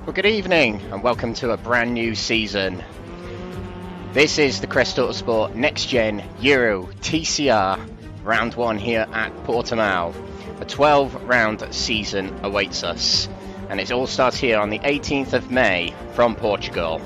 Well, good evening and welcome to a brand new season. This is the Crest Autosport NXTGEN Euro TCR Round 1 here at Portimao. A 12-round season awaits us, and it all starts here on the 18th of May from Portugal.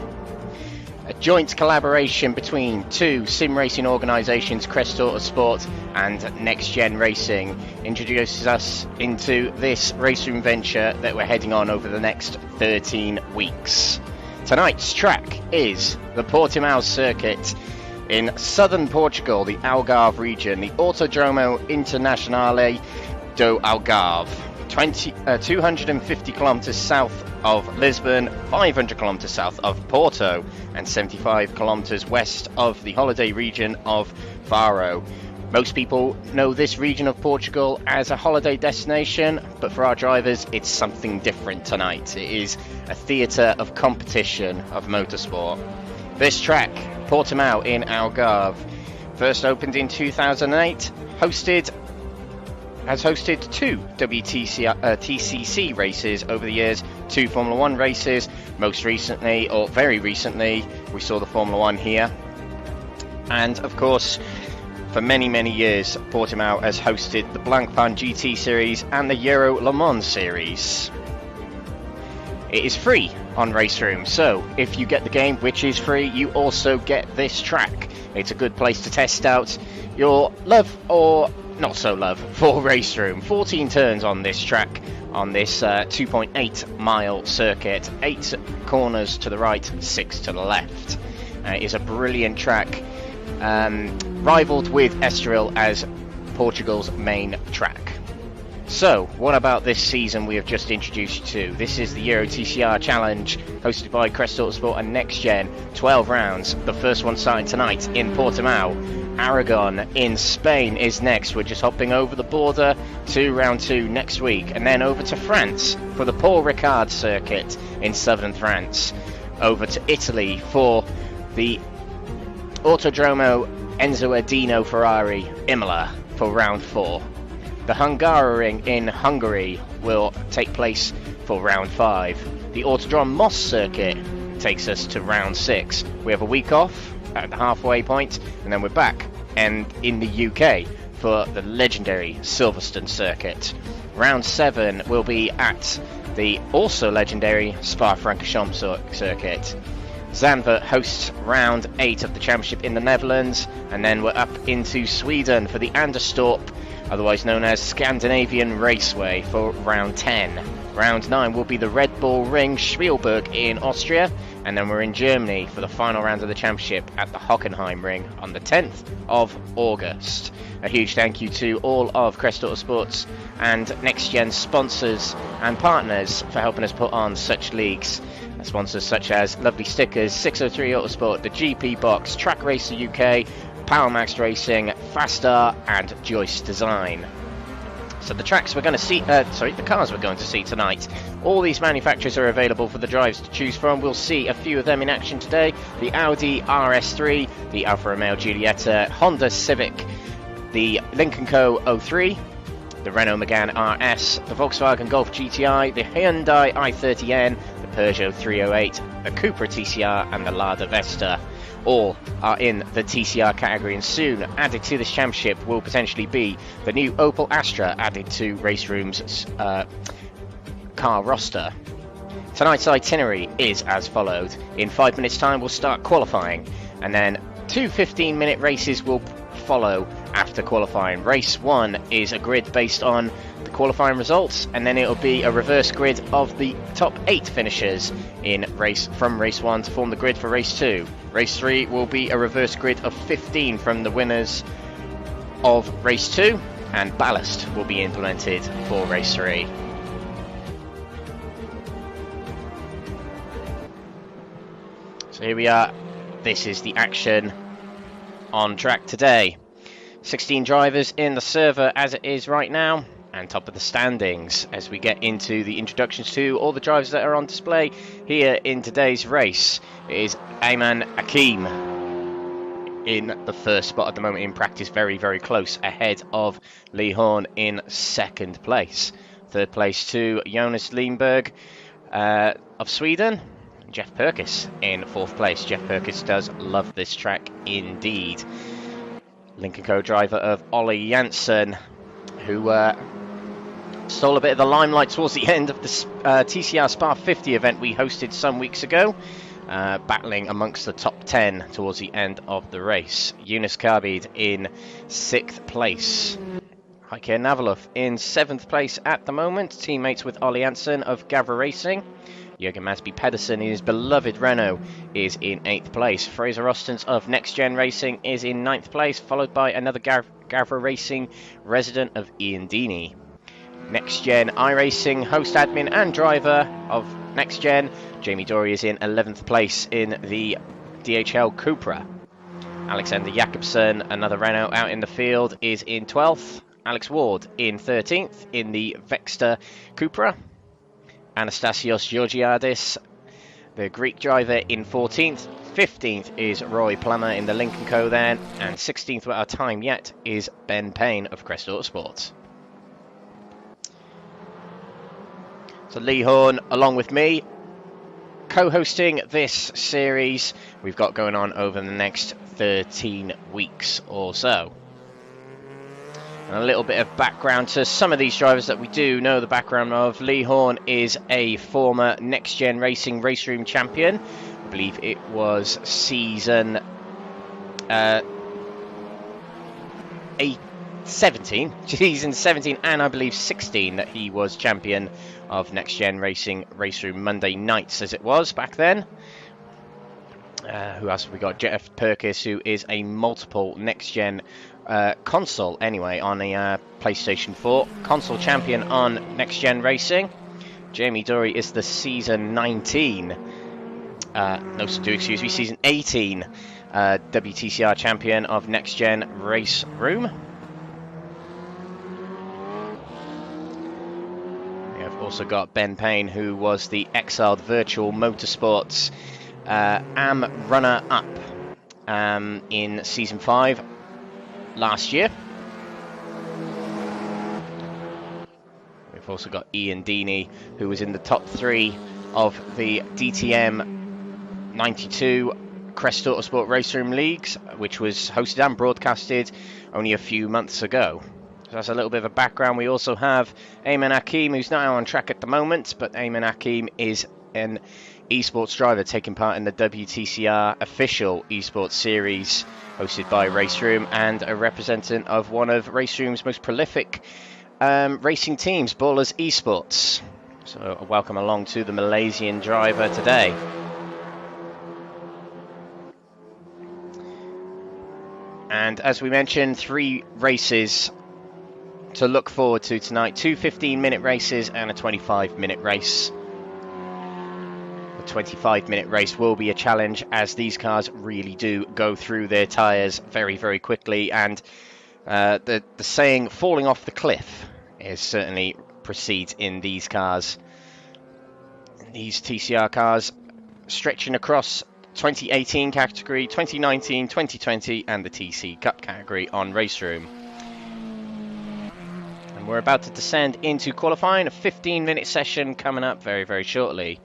A joint collaboration between two sim racing organisations, Crest Autosport and NXTGEN Racing, introduces us into this RaceRoom venture that we're heading on over the next 13 weeks. Tonight's track is the Portimao circuit in southern Portugal, the Algarve region, the Autódromo Internacional do Algarve. 250 kilometres south of Lisbon, 500 kilometres south of Porto, and 75 kilometres west of the holiday region of Faro. Most people know this region of Portugal as a holiday destination, but for our drivers it's something different tonight. It is a theatre of competition of motorsport. This track, Portimao in Algarve, first opened in 2008, has hosted two TCC races over the years, two Formula 1 races. Most recently, or very recently, we saw the Formula 1 here. And of course, for many years, Portimao has hosted the Blancpain GT series and the Euro Le Mans series. It is free on RaceRoom, so if you get the game, which is free, you also get this track. It's a good place to test out your love or not so love for RaceRoom. 14 turns on this track, on this 2.8 mile circuit, 8 corners to the right, 6 to the left. It is a brilliant track, rivaled with Estoril as Portugal's main track. So, what about this season we have just introduced you to? This is the Euro TCR Challenge, hosted by Crest Autosport and NXTGEN. 12 rounds. The first one starting tonight in Portimao. Aragon in Spain is next. We're just hopping over the border to round 2 next week, and then over to France for the Paul Ricard circuit in southern France. Over to Italy for the Autodromo Enzo Ardino Ferrari Imola for round 4. The Hungaroring in Hungary will take place for round 5. The Autodrom Moss circuit takes us to round 6. We have a week off at the halfway point, and then we're back and in the UK for the legendary Silverstone circuit. Round 7 will be at the also legendary Spa-Francorchamps circuit. Zandvoort hosts round 8 of the championship in the Netherlands, and then we're up into Sweden for the Anderstorp, otherwise known as Scandinavian Raceway, for round 10. Round 9 will be the Red Bull Ring Spielberg in Austria, and then we're in Germany for the final round of the championship at the Hockenheim Ring on the 10th of August. A huge thank you to all of Crest Autosport's and NXTGEN sponsors and partners for helping us put on such leagues. Sponsors such as Lovely Stickers, 603 Autosport, the GP Box, Track Racer UK, Powermax Racing, Fastar, and Joyce Design. So the tracks we're going to see, the cars we're going to see tonight, all these manufacturers are available for the drivers to choose from. We'll see a few of them in action today. The Audi RS3, the Alfa Romeo Giulietta, Honda Civic, the Lincoln Co. 03, the Renault Megane RS, the Volkswagen Golf GTI, the Hyundai i30N, the Peugeot 308, the Cupra TCR, and the Lada Vesta. All are in the TCR category, and soon added to this championship will potentially be the new Opel Astra added to RaceRoom's car roster. Tonight's itinerary is as followed. In 5 minutes time we'll start qualifying, and then 2 15-minute races will follow after qualifying. Race 1 is a grid based on the qualifying results, and then it'll be a reverse grid of the top 8 finishers from race 1 to form the grid for race 2. Race 3 will be a reverse grid of 15 from the winners of race 2, and ballast will be implemented for race 3. So here we are. This is the action on track today. 16 drivers in the server as it is right now, and top of the standings as we get into the introductions to all the drivers that are on display here in today's race. It is Ayman Hakim in the first spot at the moment in practice, very close ahead of Lee Horn in second place. Third place to Jonas Leanberg, of Sweden, Jeff Perkins in 4th place. Jeff Perkins does love this track indeed. Lincoln Co driver of Olly Hansen, who stole a bit of the limelight towards the end of the TCR Spa 50 event we hosted some weeks ago, battling amongst the top 10 towards the end of the race. Jonas Leanberg in 6th place. Heike Navalov in 7th place at the moment, teammates with Olly Hansen of Gavra Racing. Jürgen Masby Pedersen in his beloved Renault is in 8th place. Fraser Ostens of NXTGEN Racing is in 9th place, followed by another Gavra Racing resident of Ian Deeney. NXTGEN iRacing host admin and driver of NXTGEN, Jamie Dory, is in 11th place in the DHL Cupra. Alexander Jakobsen, another Renault out in the field, is in 12th. Alex Ward in 13th in the Vexter Cupra. Anastasios Georgiadis, the Greek driver, in 14th. 15th is Roy Plummer in the Lincoln Co then, and 16th without a time yet is Ben Payne of Crest Autosport. So Lee Horn, along with me, co-hosting this series we've got going on over the next 13 weeks or so. And a little bit of background to some of these drivers that we do know the background of. Lee Horn is a former NXTGEN Racing RaceRoom champion. I believe it was season 17 and I believe 16 that he was champion of NXTGEN Racing RaceRoom Monday nights, as it was back then. Who else have we got? Jeff Perkins, who is a multiple NXTGEN console anyway on a PlayStation 4 console champion on NXTGEN Racing. Jamie Dory is the season 19 season 18 WTCR champion of NXTGEN RaceRoom. We have also got Ben Payne, who was the Exiled Virtual Motorsports AM runner-up in season 5 last year. We've also got Ian Deeney, who was in the top 3 of the DTM 92 Crest Autosport RaceRoom Leagues, which was hosted and broadcasted only a few months ago. So that's a little bit of a background. We also have Ayman Hakim, who's not out on track at the moment, but Ayman Hakim is an esports driver taking part in the WTCR official esports series hosted by RaceRoom, and a representative of one of RaceRoom's most prolific racing teams, Ballers Esports. So a welcome along to the Malaysian driver today. And as we mentioned, 3 races to look forward to tonight. 2 15-minute races and a 25-minute race. The 25-minute race will be a challenge, as these cars really do go through their tyres very, very quickly, and the saying falling off the cliff is certainly proceeds in these cars. These TCR cars stretching across 2018 category, 2019, 2020 and the TC Cup category on RaceRoom. And we're about to descend into qualifying, a 15-minute session coming up very, very shortly.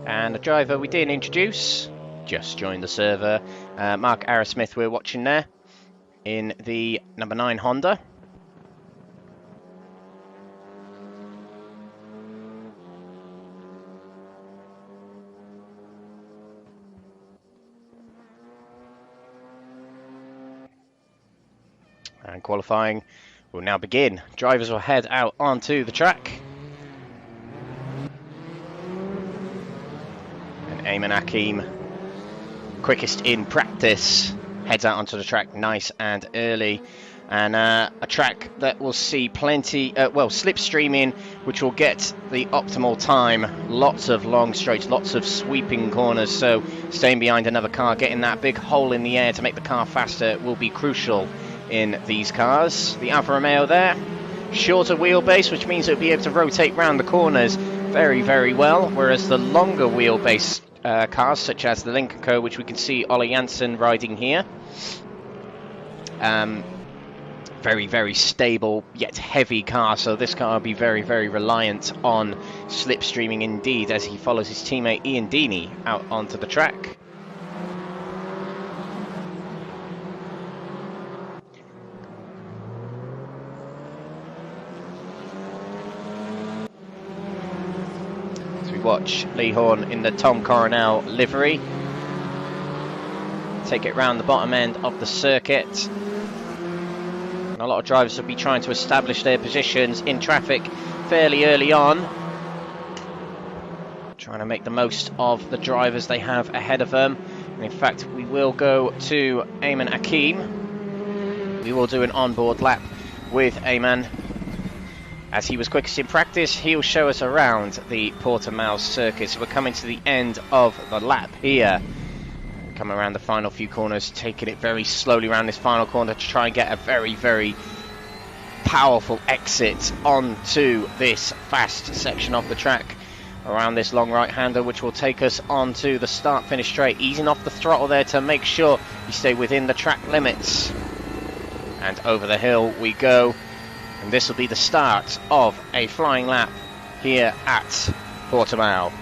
And the driver we didn't introduce just joined the server, Mark Arrowsmith, we're watching there in the number 9 Honda. And qualifying will now begin. Drivers will head out onto the track. Ayman Hakim, quickest in practice, heads out onto the track nice and early, and a track that will see plenty, slipstreaming, which will get the optimal time. Lots of long straights, lots of sweeping corners, so staying behind another car, getting that big hole in the air to make the car faster will be crucial in these cars. The Alfa Romeo there, shorter wheelbase, which means it'll be able to rotate round the corners very, very well, whereas the longer wheelbase cars, such as the Lynk & Co, which we can see Olly Hansen riding here, very, very stable yet heavy car, so this car will be very, very reliant on slipstreaming indeed as he follows his teammate Ian Deeney out onto the track. As we watch Lee Horn in the Tom Coronel livery take it round the bottom end of the circuit. A lot of drivers will be trying to establish their positions in traffic fairly early on, trying to make the most of the drivers they have ahead of them. And in fact, we will go to Ayman Akeem. We will do an onboard lap with Ayman. As he was quickest in practice, he'll show us around the Portimao circuit. So we're coming to the end of the lap here. Coming around the final few corners, taking it very slowly around this final corner to try and get a very, very powerful exit onto this fast section of the track around this long right-hander, which will take us onto the start-finish straight, easing off the throttle there to make sure you stay within the track limits. And over the hill we go, and this will be the start of a flying lap here at Portimao.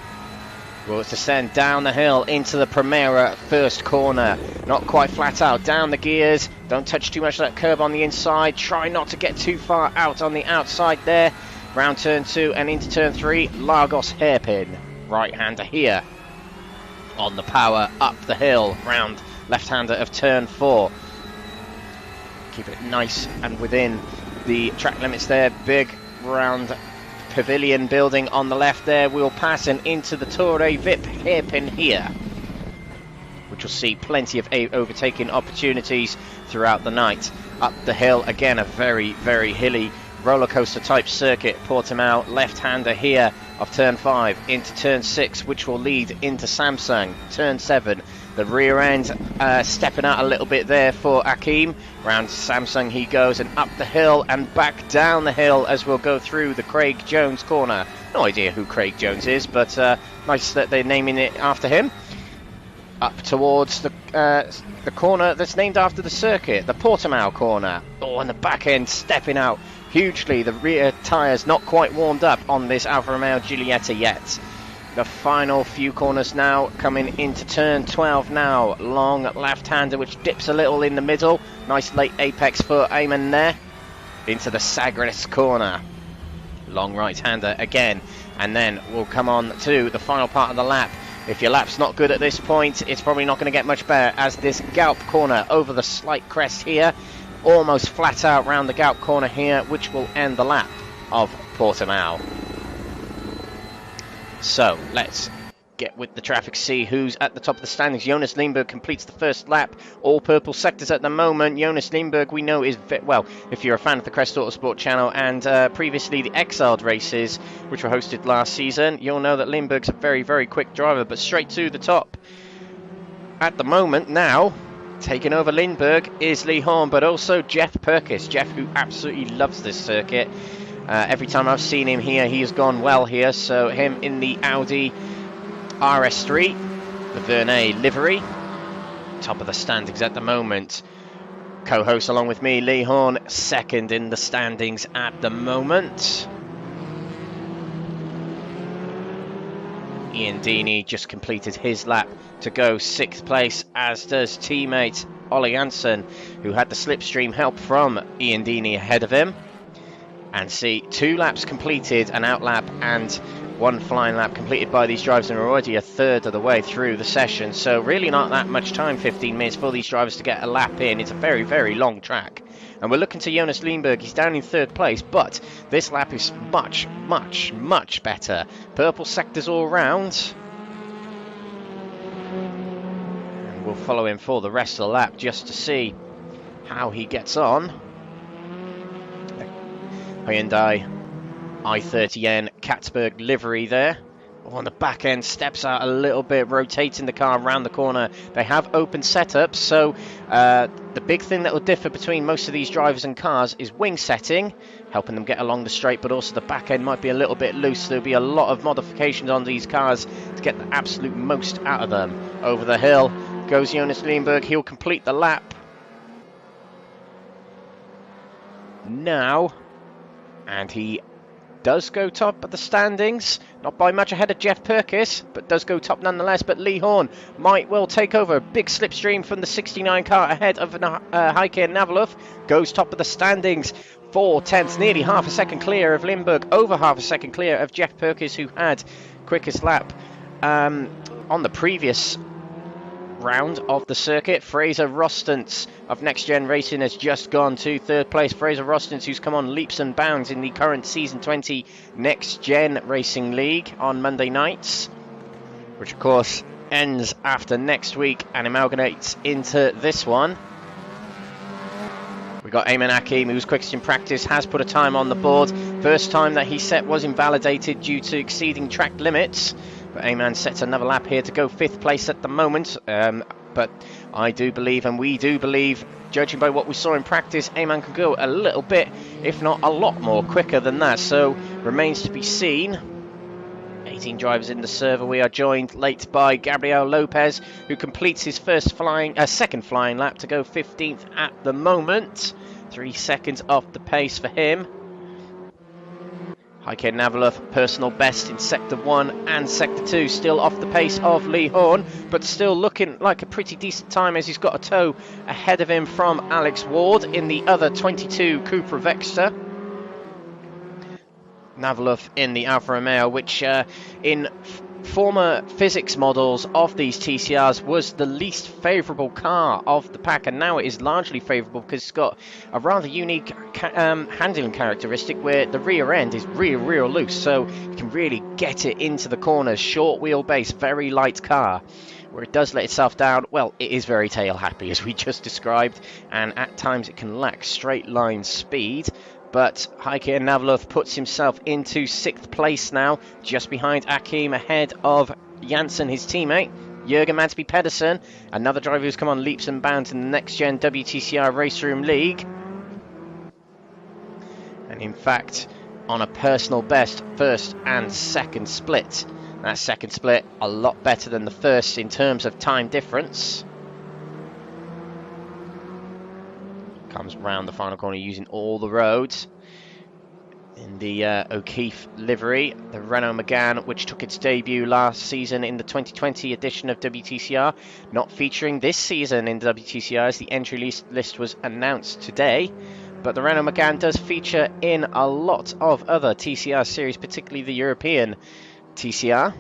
We'll descend down the hill into the Primera first corner. Not quite flat out. Down the gears. Don't touch too much of that curb on the inside. Try not to get too far out on the outside there. Round turn 2 and into turn 3. Lagos hairpin. Right-hander here. On the power up the hill. Round left-hander of turn 4. Keep it nice and within the track limits there. Big round pavilion building on the left there. We'll pass and into the Torre VIP hairpin here, which will see plenty of overtaking opportunities throughout the night. Up the hill again, a very, very hilly roller coaster type circuit. Portimao, left-hander here of turn 5 into turn 6, which will lead into Samsung. Turn 7, the rear end stepping out a little bit there for Akeem. Round Samsung he goes, and up the hill and back down the hill as we'll go through the Craig Jones corner. No idea who Craig Jones is, but nice that they're naming it after him. Up towards the corner that's named after the circuit, the Portimao corner. Oh, and the back end stepping out hugely. The rear tyres not quite warmed up on this Alfa Romeo Giulietta yet. The final few corners now, coming into turn 12 now. Long left-hander which dips a little in the middle. Nice late apex for Ayman there. Into the Sagres corner. Long right-hander again. And then we'll come on to the final part of the lap. If your lap's not good at this point, it's probably not going to get much better, as this Galp corner over the slight crest here. Almost flat out round the Galp corner here, which will end the lap of Portimao. So let's get with the traffic, see who's at the top of the standings. Jonas Leanberg completes the first lap. All purple sectors at the moment. Jonas Leanberg, we know, is well, if you're a fan of the Crest Autosport channel and previously the Exiled races, which were hosted last season, you'll know that Leanberg's a very, very quick driver, but straight to the top. At the moment now, taking over Leanberg is Lee Horn, but also Jeff Perkins. Jeff, who absolutely loves this circuit. Every time I've seen him here, he has gone well here. So him in the Audi RS3, the Vernet livery, top of the standings at the moment. Co-host along with me, Lee Horn, second in the standings at the moment. Ian Deeney just completed his lap to go 6th place, as does teammate Olly Hansen, who had the slipstream help from Ian Deeney ahead of him. And see, 2 laps completed, an outlap and 1 flying lap completed by these drivers, and we're already a third of the way through the session. So really not that much time, 15 minutes for these drivers to get a lap in. It's a very, very long track. And we're looking to Jonas Leanberg. He's down in 3rd place, but this lap is much, much, much better. Purple sectors all round. And we'll follow him for the rest of the lap just to see how he gets on. Hyundai i30N Katzberg livery there, on the back end, steps out a little bit, rotating the car around the corner. They have open setups, so the big thing that will differ between most of these drivers and cars is wing setting, helping them get along the straight, but also the back end might be a little bit loose. There'll be a lot of modifications on these cars to get the absolute most out of them. Over the hill goes Jonas Leanberg. He'll complete the lap now, and he does go top of the standings, not by much ahead of Jeff Perkins, but does go top nonetheless. But Lee Horn might well take over. Big slipstream from the 69 car ahead of Heike Navalov, goes top of the standings, 4/10, nearly half a second clear of Lindberg, over half a second clear of Jeff Perkins, who had quickest lap on the previous round of the circuit. Fraser Rostance of Next Gen Racing has just gone to third place. Fraser Rostance, who's come on leaps and bounds in the current Season 20 Next Gen Racing League on Monday nights, which of course ends after next week and amalgamates into this one. We got Ayman Hakim, who's quickest in practice, has put a time on the board. First time that he set was invalidated due to exceeding track limits. But Ayman sets another lap here to go 5th place at the moment. But I do believe, and we do believe, judging by what we saw in practice, Ayman can go a little bit, if not a lot more, quicker than that. So remains to be seen. 18 drivers in the server. We are joined late by Gabrielle Lopez, who completes his second flying lap to go 15th at the moment. 3 seconds off the pace for him. Heike Navalov, personal best in Sector 1 and Sector 2, still off the pace of Lee Horn, but still looking like a pretty decent time as he's got a tow ahead of him from Alex Ward in the other 22 Cupra Vexter. Navalov in the Alfa Romeo, which in former physics models of these TCRs was the least favourable car of the pack, and now it is largely favourable because it's got a rather unique handling characteristic where the rear end is real loose, so you can really get it into the corners. Short wheelbase, very light car. Where it does let itself down, well, it is very tail happy, as we just described, and at times it can lack straight line speed. But Heike Navalov puts himself into 6th place now, just behind Hakim, ahead of Janssen, his teammate. Jürgen Madsby Pedersen, another driver who's come on leaps and bounds in the Next Gen WTCR RaceRoom League. And in fact, on a personal best first and second split. That second split a lot better than the first in terms of time difference. Comes round the final corner using all the roads in the O'Keefe livery. The Renault Megane, which took its debut last season in the 2020 edition of WTCR, not featuring this season in WTCR as the entry list was announced today. But the Renault Megane does feature in a lot of other TCR series, particularly the European TCR.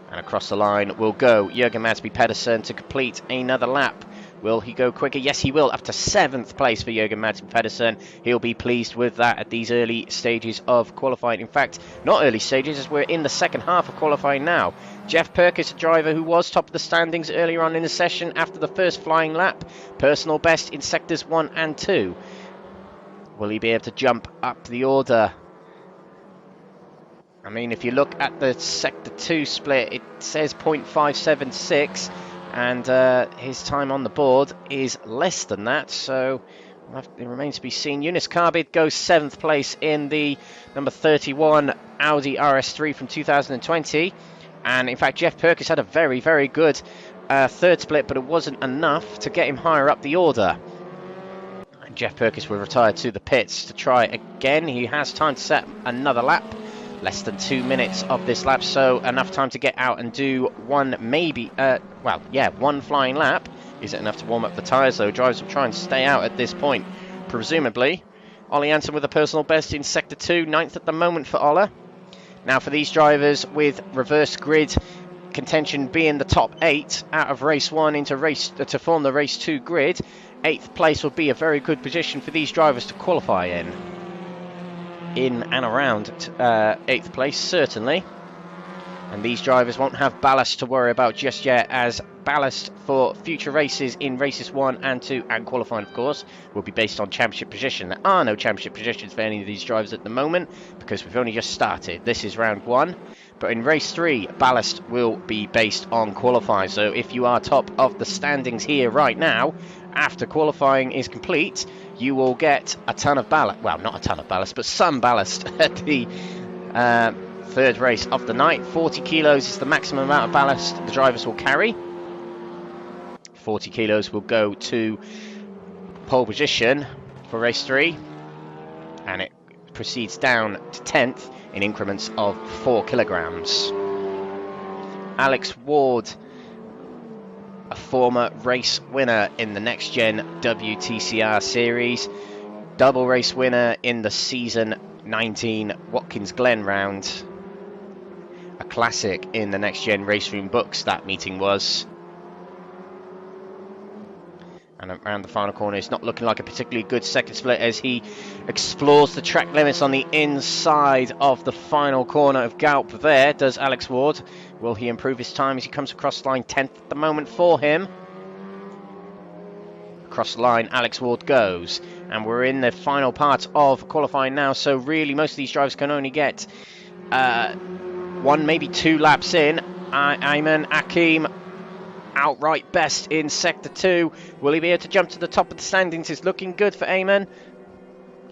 And across the line will go Jürgen Madsby Pedersen to complete another lap. Will he go quicker? Yes, he will, up to 7th place for Jürgen Madsby Pedersen. He'll be pleased with that at these early stages of qualifying. In fact, not early stages, as we're in the second half of qualifying now. Jeff Perkins, a driver who was top of the standings earlier on in the session after the first flying lap. Personal best in sectors 1 and 2. Will he be able to jump up the order? I mean, if you look at the Sector 2 split, it says 0.576. And his time on the board is less than that, so it remains to be seen. Eunice Carbid goes 7th place in the number 31 Audi RS3 from 2020. And in fact, Jeff Perkins had a very good third split, but it wasn't enough to get him higher up the order. And Jeff Perkins will retire to the pits to try again. He has time to set another lap. Less than 2 minutes of this lap, so enough time to get out and do one flying lap. Is it enough to warm up the tyres, though? Drivers will try and stay out at this point, presumably. Olly Hansen with a personal best in Sector 2, 9th at the moment for Ola. Now for these drivers with reverse grid contention being the top 8 out of race 1 to form the race 2 grid, 8th place will be a very good position for these drivers to qualify in and around 8th place, certainly. And these drivers won't have ballast to worry about just yet, as ballast for future races in races 1 and 2 and qualifying, of course, will be based on championship position. There are no championship positions for any of these drivers at the moment because we've only just started. This is round 1, but in race 3, ballast will be based on qualifying. So if you are top of the standings here right now, after qualifying is complete, you will get a ton of ballast. Well, not a ton of ballast, but some ballast at the third race of the night. 40 kilos is the maximum amount of ballast the drivers will carry. 40 kilos will go to pole position for race 3, and it proceeds down to 10th in increments of 4 kilograms. Alex Ward, a former race winner in the NXTGEN WTCR series, double race winner in the season 19 Watkins Glen round. A classic in the NXTGEN RaceRoom books, that meeting was. And around the final corner, it's not looking like a particularly good second split as he explores the track limits on the inside of the final corner of Galp. There does Alex Ward. Will he improve his time as he comes across the line? 10th at the moment for him. Across the line, Alex Ward goes. And we're in the final part of qualifying now, so really most of these drivers can only get 1, maybe 2 laps in. Ayman Akim outright best in Sector 2. Will he be able to jump to the top of the standings? It's looking good for Ayman.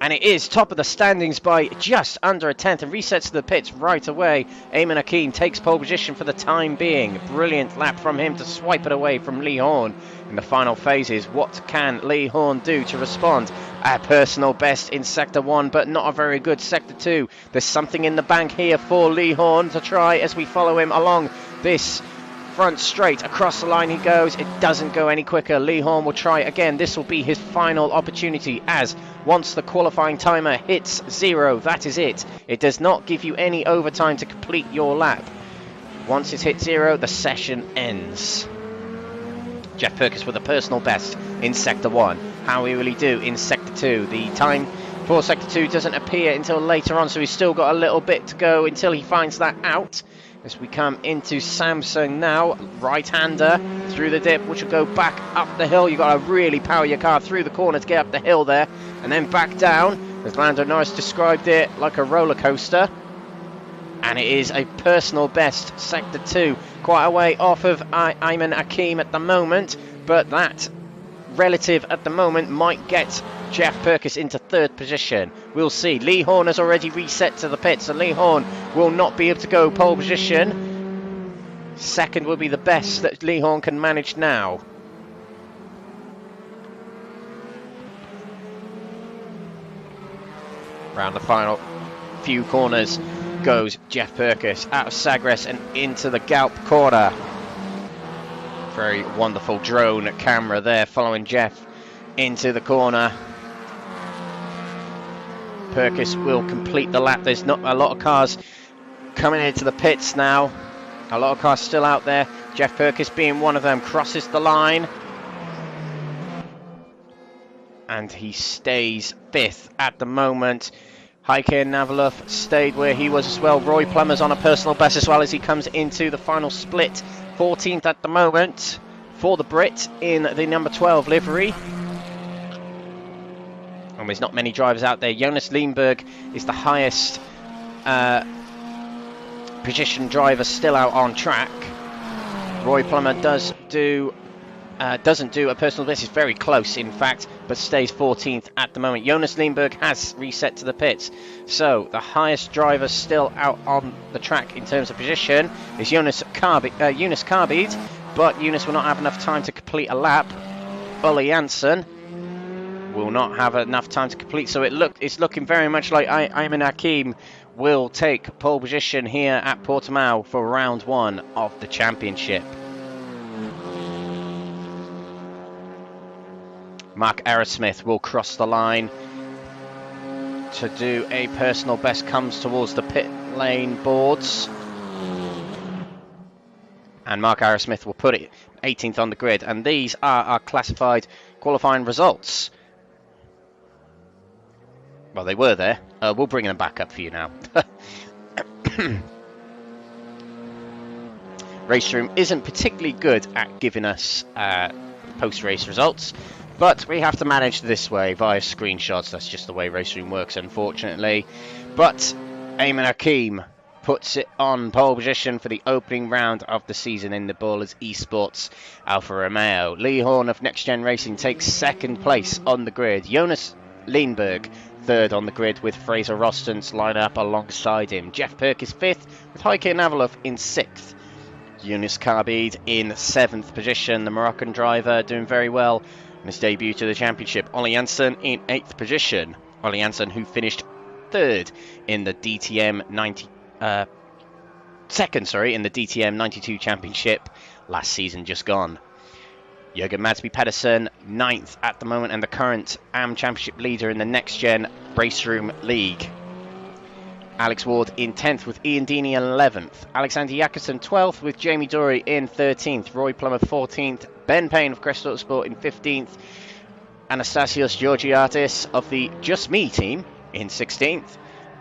And it is top of the standings by just under a tenth and resets to the pits right away. Ayman Akim takes pole position for the time being. Brilliant lap from him to swipe it away from Lee Horn. In the final phases, what can Lee Horn do to respond? A personal best in Sector 1, but not a very good Sector 2. There's something in the bank here for Lee Horn to try as we follow him along this front straight. Across the line he goes. It doesn't go any quicker. Lee Horn will try again. This will be his final opportunity, as once the qualifying timer hits 0, that is it. It does not give you any overtime to complete your lap. Once it's hit 0, the session ends. Jeff Perkins with a personal best in Sector 1. How will he do in Sector 2? The time for Sector 2 doesn't appear until later on, so he's still got a little bit to go until he finds that out. As we come into Samsung now, right-hander through the dip, which will go back up the hill. You've got to really power your car through the corner to get up the hill there, and then back down, as Lando Norris described it, like a roller coaster. And it is a personal best, Sector 2, quite a way off of Ayman Akim at the moment, but that relative at the moment might get Jeff Perkins into third position. We'll see. Lee Horn has already reset to the pit, so Lee Horn will not be able to go pole position. Second will be the best that Lee Horn can manage now. Round the final few corners goes Jeff Perkins out of Sagres and into the Galp corner. Very wonderful drone camera there following Jeff into the corner. Perkins will complete the lap. There's not a lot of cars coming into the pits now. A lot of cars still out there. Jeff Perkins being one of them, crosses the line. And he stays 5th at the moment. Heike Navalov stayed where he was as well. Roy Plummer's on a personal best as well as he comes into the final split. 14th at the moment for the Brit in the number 12 livery. And there's not many drivers out there. Jonas Leanberg is the highest position driver still out on track. Roy Plummer doesn't do a personal best. It's very close, in fact, but stays 14th at the moment. Jonas Leanberg has reset to the pits. So the highest driver still out on the track in terms of position is Eunice Carbide, but Eunice will not have enough time to complete a lap. Olly Hansen will not have enough time to complete, so it's looking very much like Ayman Akim will take pole position here at Portimao for round 1 of the championship. Mark Arrowsmith will cross the line to do a personal best, comes towards the pit lane boards. And Mark Arrowsmith will put it 18th on the grid. And these are our classified qualifying results. Well, they were there. We'll bring them back up for you now. RaceRoom isn't particularly good at giving us post-race results, but we have to manage this way via screenshots. That's just the way RaceRoom works, unfortunately. But Eamon Hakim puts it on pole position for the opening round of the season in the Ballers Esports Alfa Romeo. Lee Horn of Next Gen Racing takes second place on the grid. Jonas Leanberg third on the grid, with Fraser Rostens line up alongside him. Jeff Perkins fifth, with Heike Navalov in sixth. Yunus Karbid in seventh position, the Moroccan driver doing very well in his debut to the championship. Olly Hansen in eighth position. Olly Hansen, who finished third in the DTM in the DTM 92 championship last season just gone. Jürgen Madsby Pedersen, 9th at the moment, and the current AM Championship leader in the Next Gen RaceRoom League. Alex Ward in 10th with Ian Deeney in 11th. Alexander Jakobsen 12th with Jamie Dory in 13th. Roy Plummer 14th. Ben Payne of Crest Autosport in 15th. Anastasios Georgiadis of the Just Me team in 16th.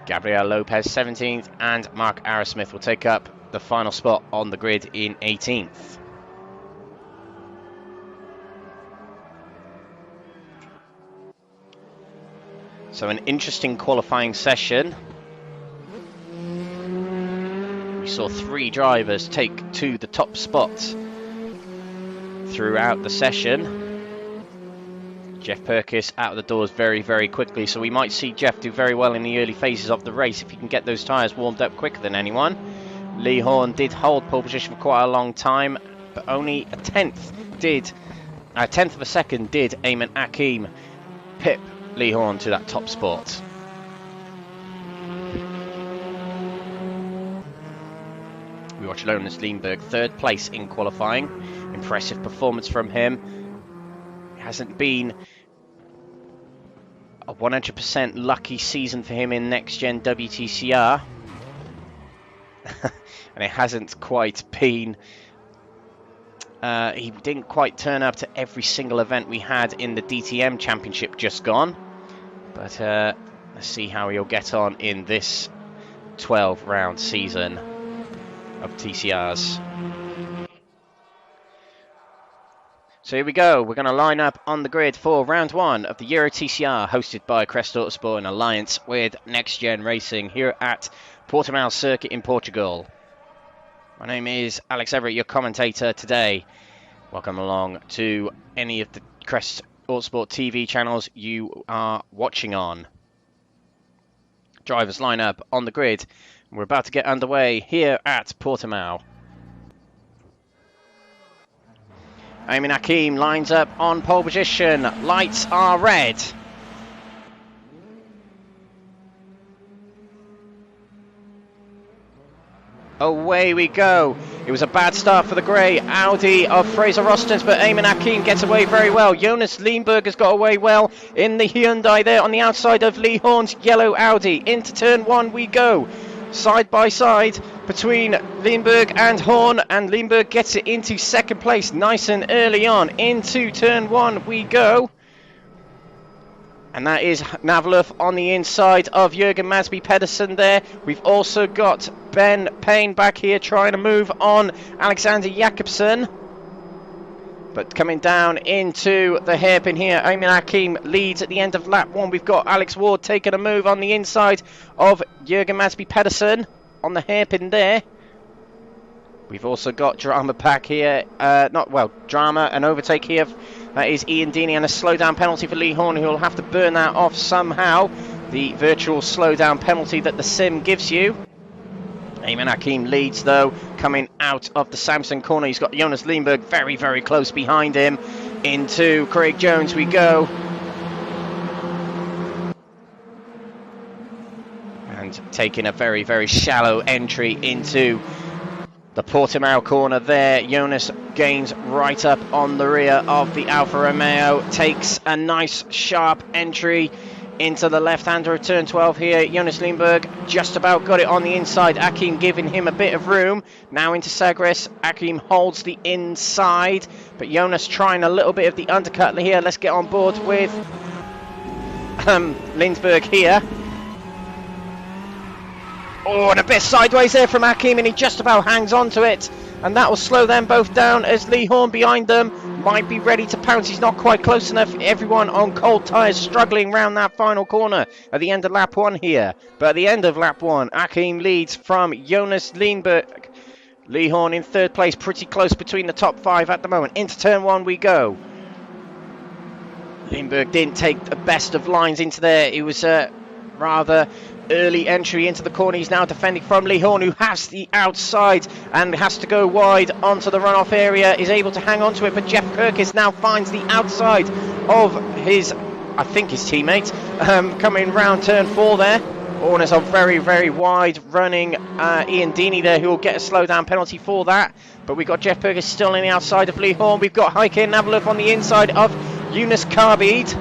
Gabrielle Lopez 17th. And Mark Arrowsmith will take up the final spot on the grid in 18th. So an interesting qualifying session. We saw 3 drivers take to the top spot throughout the session. Jeff Perkins out of the doors very, very quickly, so we might see Jeff do very well in the early phases of the race if he can get those tyres warmed up quicker than anyone. Lee Horn did hold pole position for quite a long time, but only a tenth of a second did Eamon Hakim pip Lee Horn to that top spot. We watch Jonas Leanberg, third place in qualifying. Impressive performance from him. It hasn't been a 100% lucky season for him in Next Gen WTCR. And it hasn't quite been... he didn't quite turn up to every single event we had in the DTM Championship just gone. But let's see how he'll get on in this 12-round season of TCRs. So here we go. We're going to line up on the grid for round 1 of the Euro TCR, hosted by Crest Autosport in alliance with Next Gen Racing here at Portimao Circuit in Portugal. My name is Alex Everett, your commentator today. Welcome along to any of the Crest Autosport TV channels you are watching on. Drivers line up on the grid. We're about to get underway here at Portimao. Eamon Hakim lines up on pole position. Lights are red. Away we go. It was a bad start for the grey Audi of Fraser Rostens, but Eamon Hakim gets away very well. Jonas Leanberg has got away well in the Hyundai there on the outside of Lee Horn's yellow Audi. Into turn 1 we go. Side by side between Leanberg and Horn, and Leanberg gets it into second place nice and early on. Into turn 1 we go. And that is Navalov on the inside of Jürgen Madsby Pedersen there. We've also got Ben Payne back here trying to move on Alexander Jakobsen. But coming down into the hairpin here, Eamon Hakim leads at the end of lap 1. We've got Alex Ward taking a move on the inside of Jürgen Madsby Pedersen on the hairpin there. We've also got drama back here, drama and overtake here. That is Ian Deeney, and a slowdown penalty for Lee Horn, who will have to burn that off somehow. The virtual slowdown penalty that the sim gives you. Eamon Hakim leads though, coming out of the Samson corner. He's got Jonas Leanberg very, very close behind him. Into Craig Jones we go. And taking a very, very shallow entry into the Portimao corner there. Jonas gains right up on the rear of the Alfa Romeo. Takes a nice sharp entry into the left-hander of turn 12 here. Jonas Leanberg just about got it on the inside. Hakim giving him a bit of room. Now into Sagres. Hakim holds the inside, but Jonas trying a little bit of the undercut here. Let's get on board with Leanberg here. Oh, and a bit sideways there from Hakim, and he just about hangs on to it. and that will slow them both down as Lee Horn behind them might be ready to pounce. He's not quite close enough. Everyone on cold tyres struggling around that final corner at the end of lap 1 here. But at the end of lap 1, Akim leads from Jonas Leanberg. Lee Horn in 3rd place, pretty close between the top 5 at the moment. Into turn 1 we go. Leanberg didn't take the best of lines into there. It was a rather early entry into the corner. He's now defending from Lee Horn, who has the outside and has to go wide onto the runoff area. Is able to hang on to it, but Jeff Perkins now finds the outside of his, I think his teammate, coming round turn 4 there. Horn is a very, very wide running Ian Deeney there, who will get a slowdown penalty for that. But we've got Jeff Perkins still on the outside of Lee Horn. We've got Heike Navaluf on the inside of Jonas Leanberg.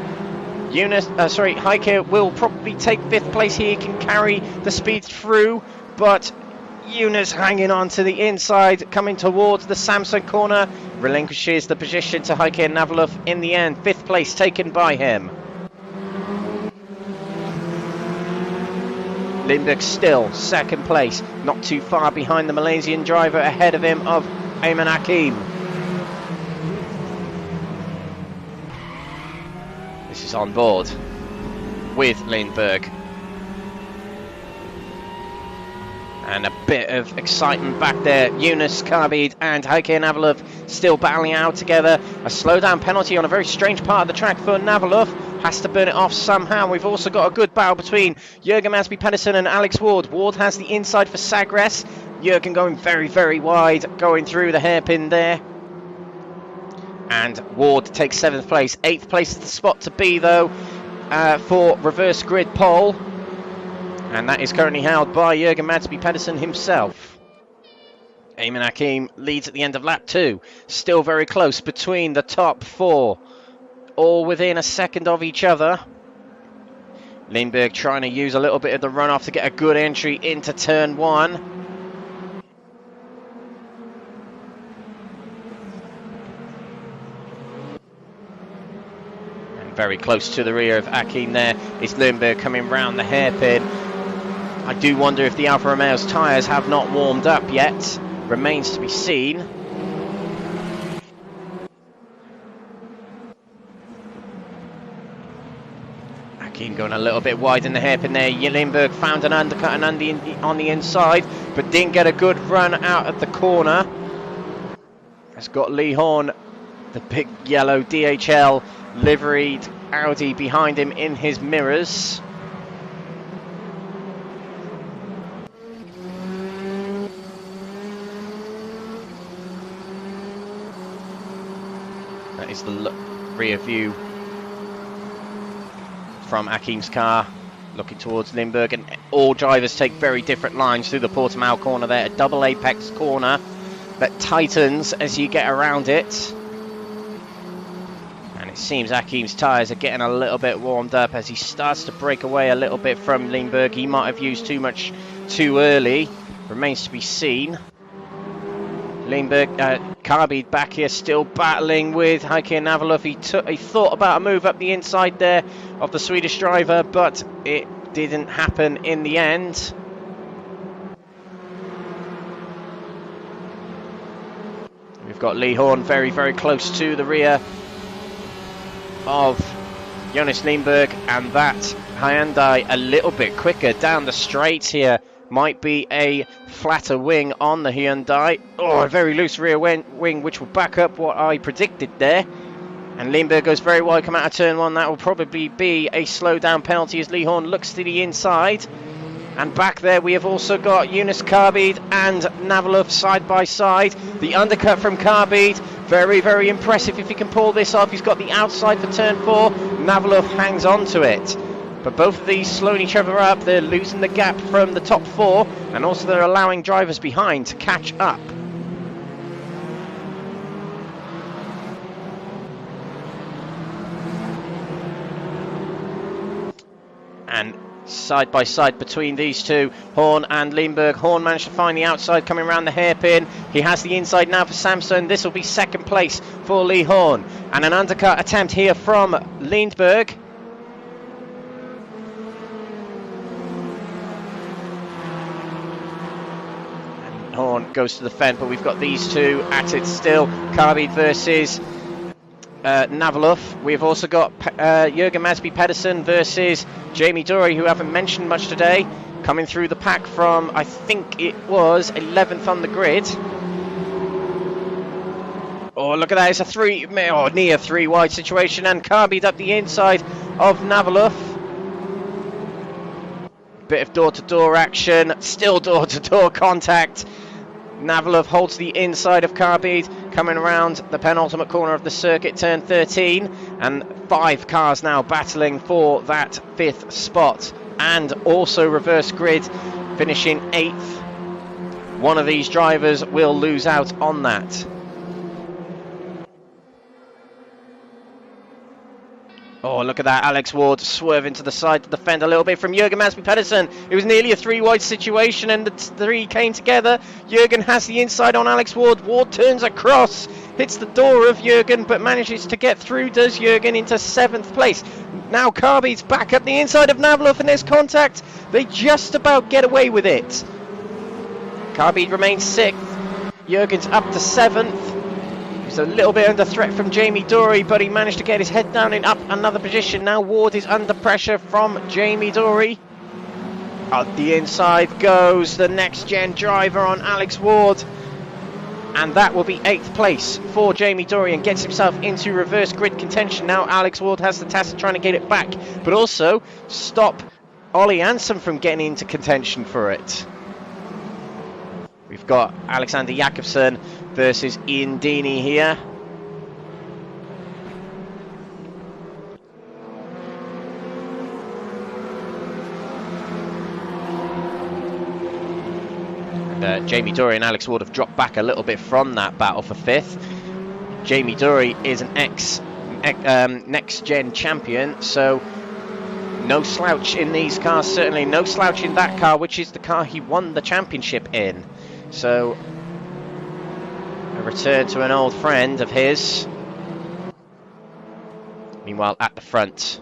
Heike will probably take 5th place here. He can carry the speed through, but Jonas hanging on to the inside, coming towards the Samson corner, relinquishes the position to Heike Navaluf in the end. 5th place taken by him. Leanberg still 2nd place, not too far behind the Malaysian driver, ahead of him of Ayman Hakim. This is on board with Leanberg. And a bit of excitement back there. Jonas Leanberg and Heike Navaluf still battling out together. A slowdown penalty on a very strange part of the track for Navaluf. Has to burn it off somehow. We've also got a good battle between Jürgen Mansby-Pedersen and Alex Ward. Ward has the inside for Sagres. Jürgen going very, very wide, going through the hairpin there. And Ward takes 7th place. 8th place is the spot to be, though, for reverse grid pole. And that is currently held by Jürgen Mansby-Pedersen himself. Ayman Hakim leads at the end of lap 2. Still very close between the top 4. All within a second of each other. Leanberg trying to use a little bit of the runoff to get a good entry into turn 1. Very close to the rear of Hakim there is Leanberg coming round the hairpin. I do wonder if the Alfa Romeo's tyres have not warmed up yet. Remains to be seen. Hakim going a little bit wide in the hairpin there. Leanberg found an undercut and on the inside, but didn't get a good run out at the corner. Has got Lee Horn, the big yellow DHL liveried Audi behind him in his mirrors. That is the rear view from Hakim's car, looking towards Leanberg, and all drivers take very different lines through the Portimao corner there, a double apex corner that tightens as you get around it. It seems Hakim's tyres are getting a little bit warmed up as he starts to break away a little bit from Leanberg. He might have used too much too early. Remains to be seen. Leanberg, back here still battling with Heike Navaluf. He thought about a move up the inside there of the Swedish driver, but it didn't happen in the end. We've got Lee Horn very, very close to the rear of Jonas Leanberg, and that Hyundai a little bit quicker down the straights here. Might be a flatter wing on the Hyundai. Oh, a very loose rear wing, which will back up what I predicted there. And Leanberg goes very wide, come out of turn 1. That will probably be a slowdown penalty as Lee Horn looks to the inside. And back there we have also got Jonas Leanberg and Navaluf side by side. The undercut from Leanberg, very, very impressive if he can pull this off. He's got the outside for turn 4. Navaluf hangs on to it. But both of these slowing each other up. They're losing the gap from the top 4, and also they're allowing drivers behind to catch up. And side by side between these two, Horn and Leanberg. Horn managed to find the outside coming around the hairpin. He has the inside now for Samson. This will be 2nd place for Lee Horn. And an undercut attempt here from Leanberg. Horn goes to the fence, but we've got these two at it still. Karbid versus Navaluf. We've also got Jürgen Masby Pedersen versus Jamie Dory, who haven't mentioned much today, coming through the pack from, I think it was 11th on the grid. Oh, look at that, it's a near three wide situation, and Karbid up the inside of Navaluf. Bit of door-to-door action, still door-to-door contact. Navalov holds the inside of Karbid, coming around the penultimate corner of the circuit, turn 13, and 5 cars now battling for that 5th spot, and also reverse grid finishing 8th. One of these drivers will lose out on that. Oh, look at that, Alex Ward swerving to the side to defend a little bit from Jürgen Masby Pedersen. It was nearly a 3-wide situation, and the 3 came together. Jürgen has the inside on Alex Ward. Ward turns across, hits the door of Jürgen, but manages to get through, does Jürgen, into 7th place. Now Karbid's back up the inside of Navalov, and there's contact. They just about get away with it. Karbid remains 6th. Jürgen's up to 7th. A little bit under threat from Jamie Dory, but he managed to get his head down and up another position. Now Ward is under pressure from Jamie Dory. Up the inside goes the next gen driver on Alex Ward, and that will be 8th place for Jamie Dory, and gets himself into reverse grid contention. Now Alex Ward has the task of trying to get it back, but also stop Olly Hansen from getting into contention for it. We've got Alexander Jakobsen versus Ian Deeney here. And, Jamie Dory and Alex Ward have dropped back a little bit from that battle for 5th. Jamie Dory is an next-gen champion, so no slouch in these cars, certainly no slouch in that car, which is the car he won the championship in. So a return to an old friend of his. Meanwhile, at the front,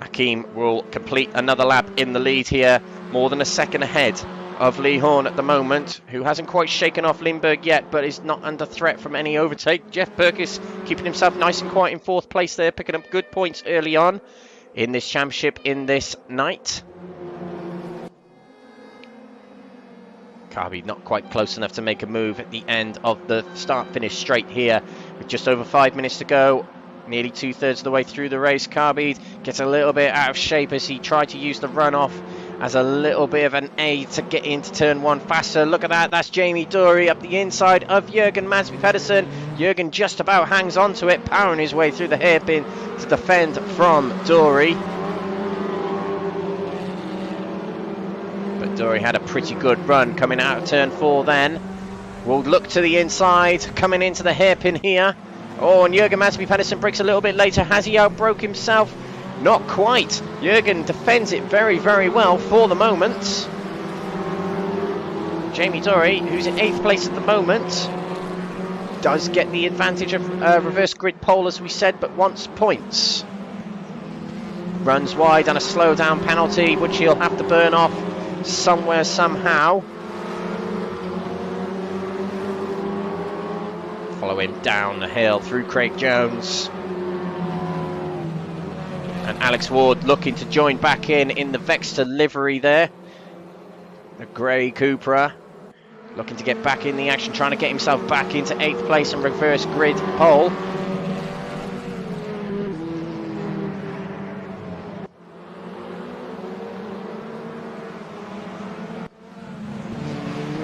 Hakim will complete another lap in the lead here, more than a second ahead of Lee Horn at the moment, who hasn't quite shaken off Leanberg yet, but is not under threat from any overtake. Jeff Perkins keeping himself nice and quiet in 4th place there, picking up good points early on in this championship in this night. Karbid not quite close enough to make a move at the end of the start-finish straight here, with just over 5 minutes to go. Nearly 2/3 of the way through the race. Karbid gets a little bit out of shape as he tried to use the runoff as a little bit of an aid to get into turn 1 faster. Look at that, that's Jamie Dory up the inside of Jürgen Masby Pedersen. Jürgen just about hangs on to it, powering his way through the hairpin to defend from Dory. But Dory had a pretty good run coming out of turn 4 then. We'll look to the inside, coming into the hairpin here. Oh, and Jürgen Masby Pedersen breaks a little bit later. Has he outbroke himself? Not quite. Jürgen defends it very, very well for the moment. Jamie Dory, who's in 8th place at the moment, does get the advantage of reverse grid pole, as we said, but wants points. Runs wide and a slow down penalty, which he'll have to burn off somewhere, somehow. Follow him down the hill through Craig Jones. And Alex Ward looking to join back in the Vexter livery there. The grey Cupra. Looking to get back in the action, trying to get himself back into 8th place and reverse grid pole.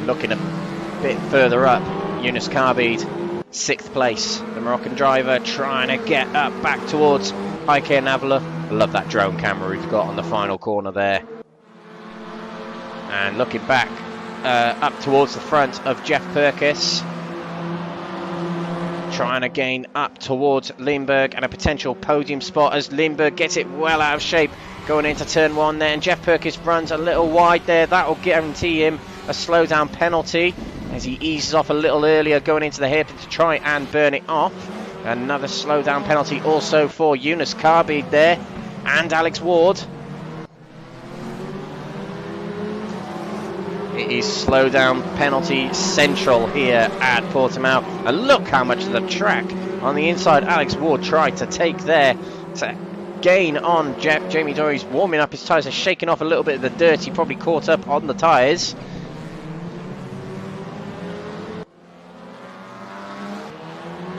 Looking a bit further up, Jonas Karbid, 6th place. The Moroccan driver trying to get up back towards Heike Navala. I love that drone camera we've got on the final corner there. And looking back up towards the front of Jeff Perkins. Trying to gain up towards Leanberg and a potential podium spot as Leanberg gets it well out of shape going into turn 1 there. And Jeff Perkins runs a little wide there. That will guarantee him a slowdown penalty as he eases off a little earlier going into the hairpin to try and burn it off. Another slowdown penalty also for Jonas Karbid there and Alex Ward. It is slowdown penalty central here at Portimao. And look how much of the track on the inside Alex Ward tried to take there to gain on Jamie Dory's warming up his tyres, has shaken off a little bit of the dirt. He probably caught up on the tyres.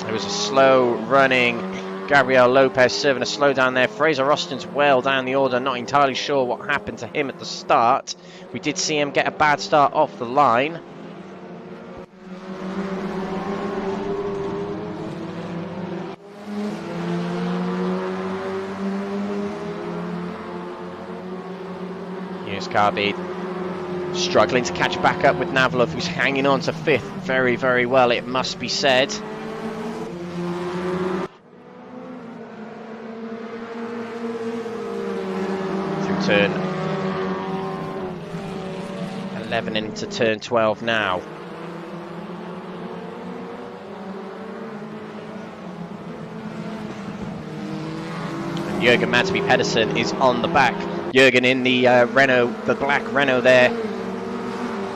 It was a slow running Gabrielle Lopez serving a slowdown there. Fraser Austin's well down the order, not entirely sure what happened to him at the start. We did see him get a bad start off the line. Here's Carbide struggling to catch back up with Navalov, who's hanging on to 5th very, very well, it must be said. Turn 11 into turn 12 now. And Jürgen Madsby Pedersen is on the back. Jürgen in the Renault, the black Renault there,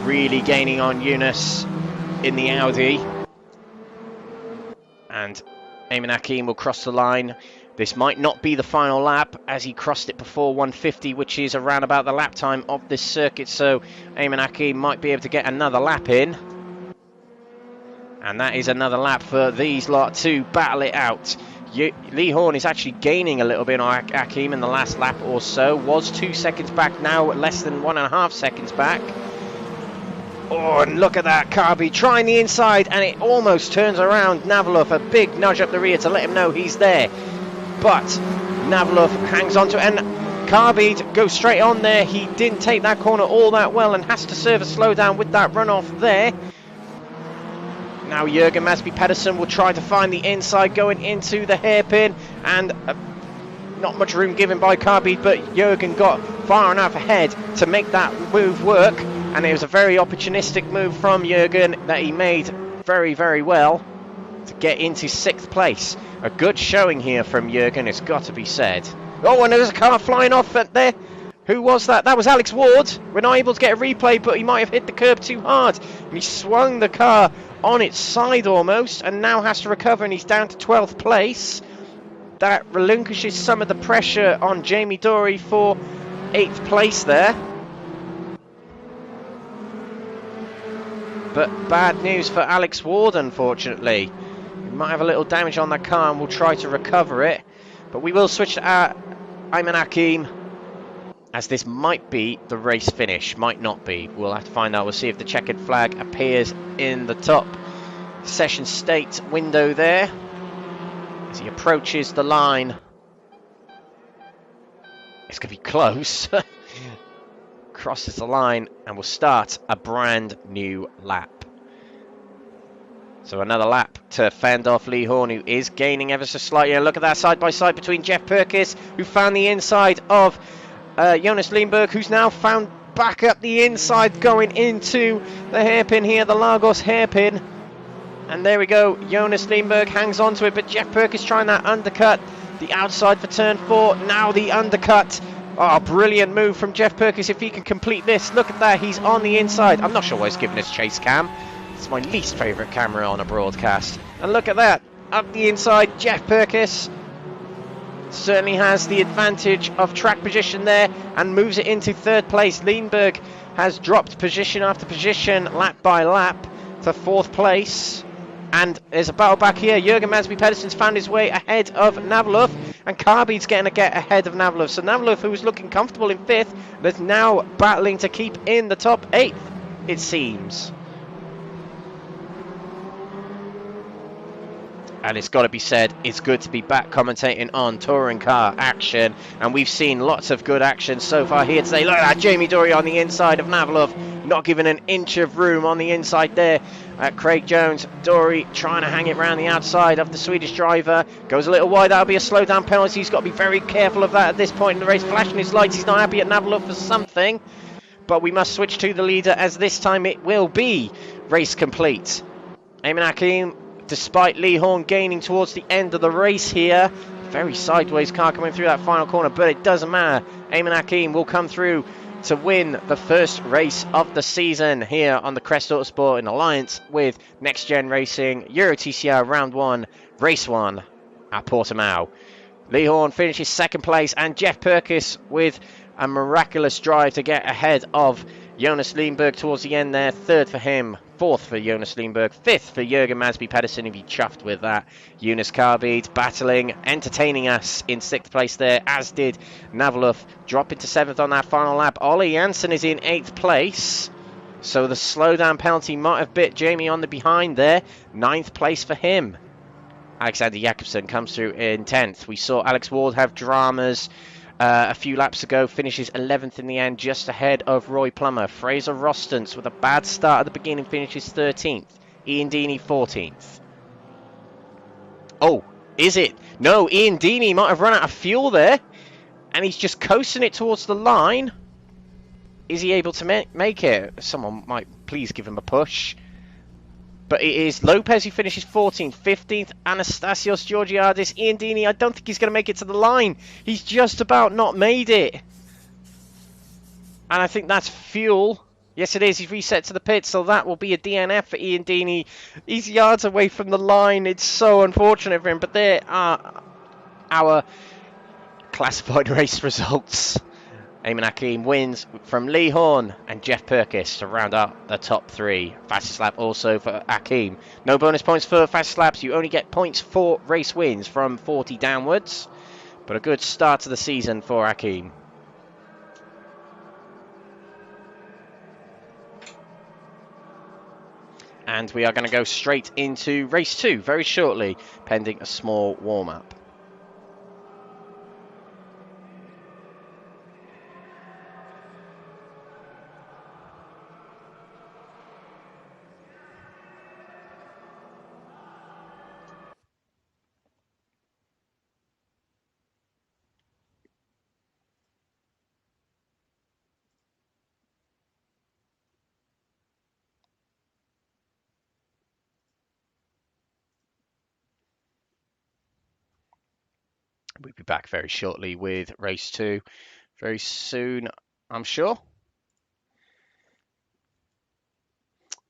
really gaining on Jonas in the Audi. And Eamon Hakim will cross the line. This might not be the final lap, as he crossed it before 150, which is around about the lap time of this circuit, so Eamon Hakim might be able to get another lap in. And that is another lap for these lot to battle it out. Lee Horn is actually gaining a little bit on Hakim in the last lap or so. Was 2 seconds back, now less than 1.5 seconds back. Oh, and look at that, Carby trying the inside, and it almost turns around Navalov. A big nudge up the rear to let him know he's there. But Navalov hangs on to it, and Carbide goes straight on there. He didn't take that corner all that well and has to serve a slowdown with that runoff there. Now Jürgen Madsby Pedersen will try to find the inside going into the hairpin, and not much room given by Carbide, but Jürgen got far enough ahead to make that move work, and it was a very opportunistic move from Jürgen that he made very, very well to get into 6th place. A good showing here from Jürgen, it's got to be said. Oh, and there's a car flying off there. Who was that? That was Alex Ward. We're not able to get a replay, but he might have hit the curb too hard. And he swung the car on its side almost, and now has to recover, and he's down to 12th place. That relinquishes some of the pressure on Jamie Dory for 8th place there. But bad news for Alex Ward, unfortunately. We might have a little damage on that car, and we'll try to recover it. But we will switch to Eamon Hakim, as this might be the race finish. Might not be. We'll have to find out. We'll see if the checkered flag appears in the top session state window there as he approaches the line. It's going to be close. Crosses the line, and we'll start a brand new lap. So another lap to fend off Lee Horn, who is gaining ever so slightly. And look at that side by side between Jeff Perkins, who found the inside of Jonas Leanberg, who's now found back up the inside going into the hairpin here, the Lagos hairpin. And there we go, Jonas Leanberg hangs on to it, but Jeff Perkins trying that undercut. The outside for turn 4, now the undercut. Oh, brilliant move from Jeff Perkins if he can complete this. Look at that, he's on the inside. I'm not sure why he's giving us chase cam. It's my least favourite camera on a broadcast. And look at that, up the inside, Jeff Perkins certainly has the advantage of track position there and moves it into 3rd place. Leanberg has dropped position after position, lap by lap, to 4th place. And there's a battle back here. Jürgen Madsby Pedersen's found his way ahead of Navalov, and Carbide's getting a get ahead of Navalov. So Navalov, who was looking comfortable in 5th, is now battling to keep in the top 8th, it seems. And it's got to be said, it's good to be back commentating on touring car action. And we've seen lots of good action so far here today. Look at that, Jamie Dory on the inside of Navalov, not given an inch of room on the inside there. Craig Jones, Dory trying to hang it around the outside of the Swedish driver. Goes a little wide, that'll be a slowdown penalty. He's got to be very careful of that at this point in the race. Flashing his lights, he's not happy at Navalov for something. But we must switch to the leader, as this time it will be race complete. Eamon Hakim, despite Lee Horn gaining towards the end of the race here. Very sideways car coming through that final corner, but it doesn't matter. Eamon Hakim will come through to win the first race of the season here on the Crest Autosport in alliance with NXTGEN Racing, Euro TCR Round 1, Race 1 at Portimao. Lee Horn finishes second place, and Jeff Perkins with a miraculous drive to get ahead of Jonas Leanberg towards the end there. Third for him, fourth for Jonas Leanberg, fifth for Jürgen Masby Pedersen, if he chuffed with that. Eunice Carbeed battling, entertaining us in sixth place there, as did Navaluf, dropping to seventh on that final lap. Olly Hansen is in eighth place, so the slowdown penalty might have bit Jamie on the behind there. Ninth place for him. Alexander Jakobsen comes through in 10th. We saw Alex Ward have dramas a few laps ago, finishes 11th in the end, just ahead of Roy Plummer. Fraser Rostance with a bad start at the beginning finishes 13th. Ian Deeney 14th. Oh, is it? No, Ian Deeney might have run out of fuel there, and he's just coasting it towards the line. Is he able to make it? Someone might please give him a push. But it is Lopez who finishes 14th, 15th, Anastasios Georgiadis, Ian Deeney. I don't think he's going to make it to the line. He's just about not made it. And I think that's fuel. Yes, it is. He's reset to the pit, so that will be a DNF for Ian Deeney. He's yards away from the line. It's so unfortunate for him. But there are our classified race results. Eamon Hakim wins from Lee Horn and Jeff Perkins to round out the top three. Fastest lap also for Hakim. No bonus points for fastest laps. You only get points for race wins from 40 downwards. But a good start to the season for Hakim. And we are going to go straight into race 2 very shortly, pending a small warm-up. We'll be back very shortly with race 2. Very soon, I'm sure.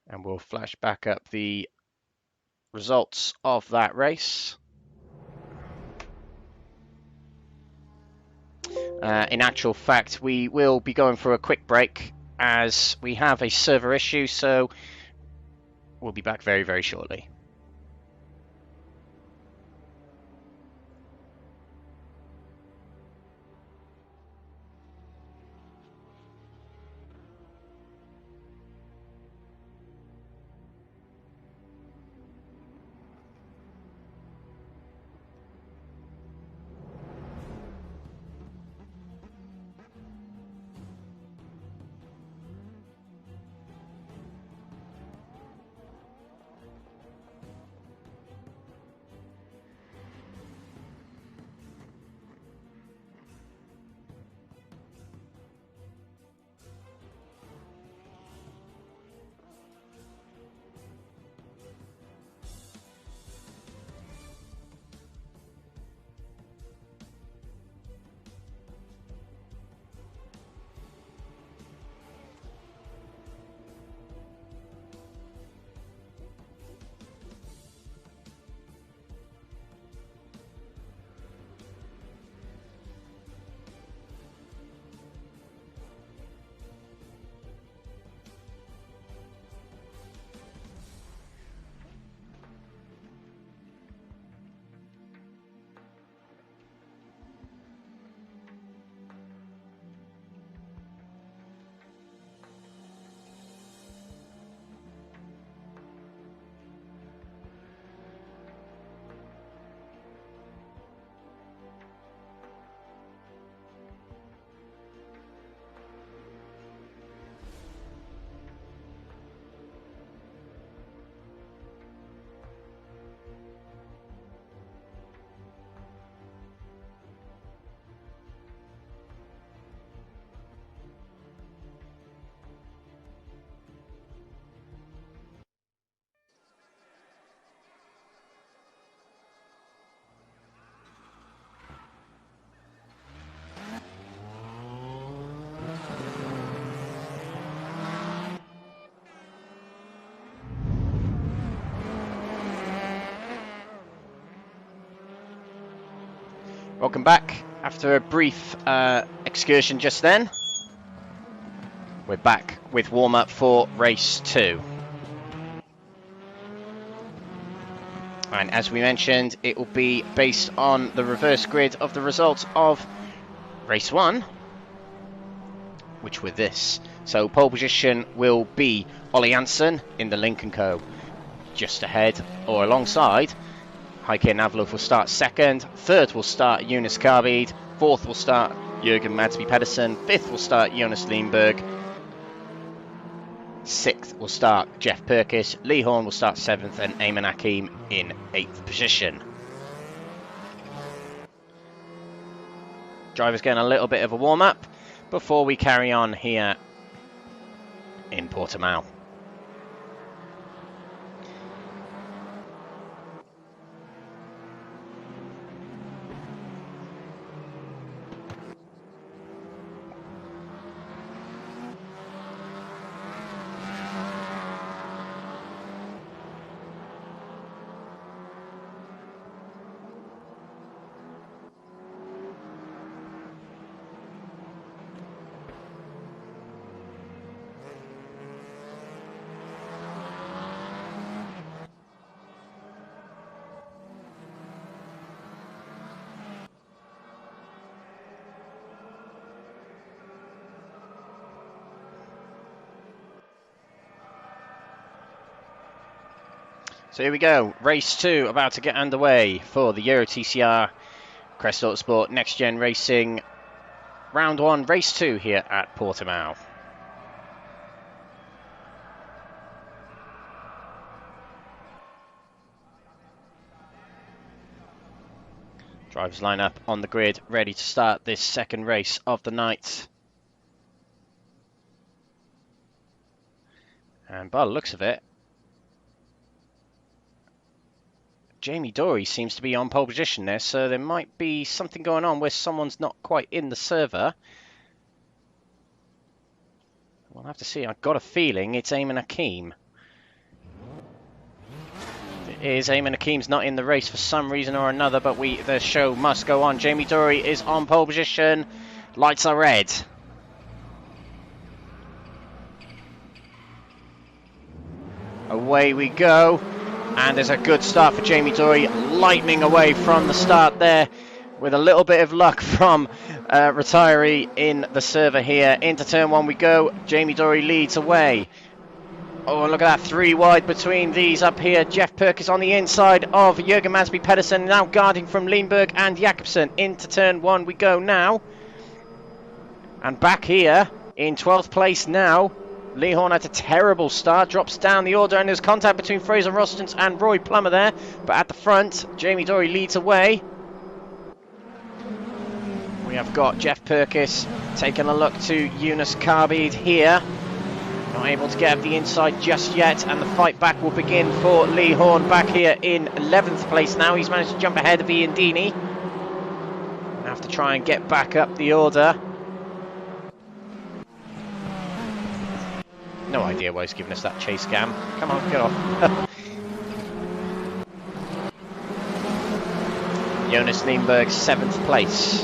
And we'll flash back up the results of that race. In actual fact, we will be going for a quick break as we have a server issue, so we'll be back very, very shortly. Welcome back. After a brief excursion just then, we're back with warm-up for race 2. And as we mentioned, it will be based on the reverse grid of the results of race 1, which were this. So pole position will be Olly Hansen in the Lincoln Co. Just ahead or alongside. Heike Navlov will start second. Third will start Jonas Leanberg. Fourth will start Jürgen Madsby Pedersen. Fifth will start Jonas Leanberg. Sixth will start Jeff Perkins. Lee Horn will start seventh, and Ayman Hakim in 8th position. Drivers getting a little bit of a warm-up before we carry on here in Portimao. So here we go, race 2 about to get underway for the Euro TCR Crest Autosport Next Gen Racing round 1, race 2 here at Portimao. Drivers line up on the grid, ready to start this second race of the night. And by the looks of it, Jamie Dory seems to be on pole position there, so there might be something going on where someone's not quite in the server. We'll have to see. I've got a feeling it's Ayman Hakim. It is. Ayman Hakim's not in the race for some reason or another, but the show must go on. Jamie Dory is on pole position. Lights are red. Away we go. And there's a good start for Jamie Dory, lightning away from the start there with a little bit of luck from retiree in the server here. Into turn 1 we go. Jamie Dory leads away. Oh, look at that, 3 wide between these up here. Jeff Perkins on the inside of Jürgen Madsby Pedersen, now guarding from Leanberg and Jakobsen. Into turn 1 we go now. And back here in 12th place now. Lee Horn had a terrible start, drops down the order, and there's contact between Fraser Rostons and Roy Plummer there. But at the front, Jamie Dory leads away. We have got Jeff Perkins taking a look to Jonas Leanberg here. Not able to get up the inside just yet, and the fight back will begin for Lee Horn back here in 11th place now. He's managed to jump ahead of Ian Deeney. Have to try and get back up the order. No idea why he's giving us that chase cam. Come on, get off. Jonas Leanberg, 7th place.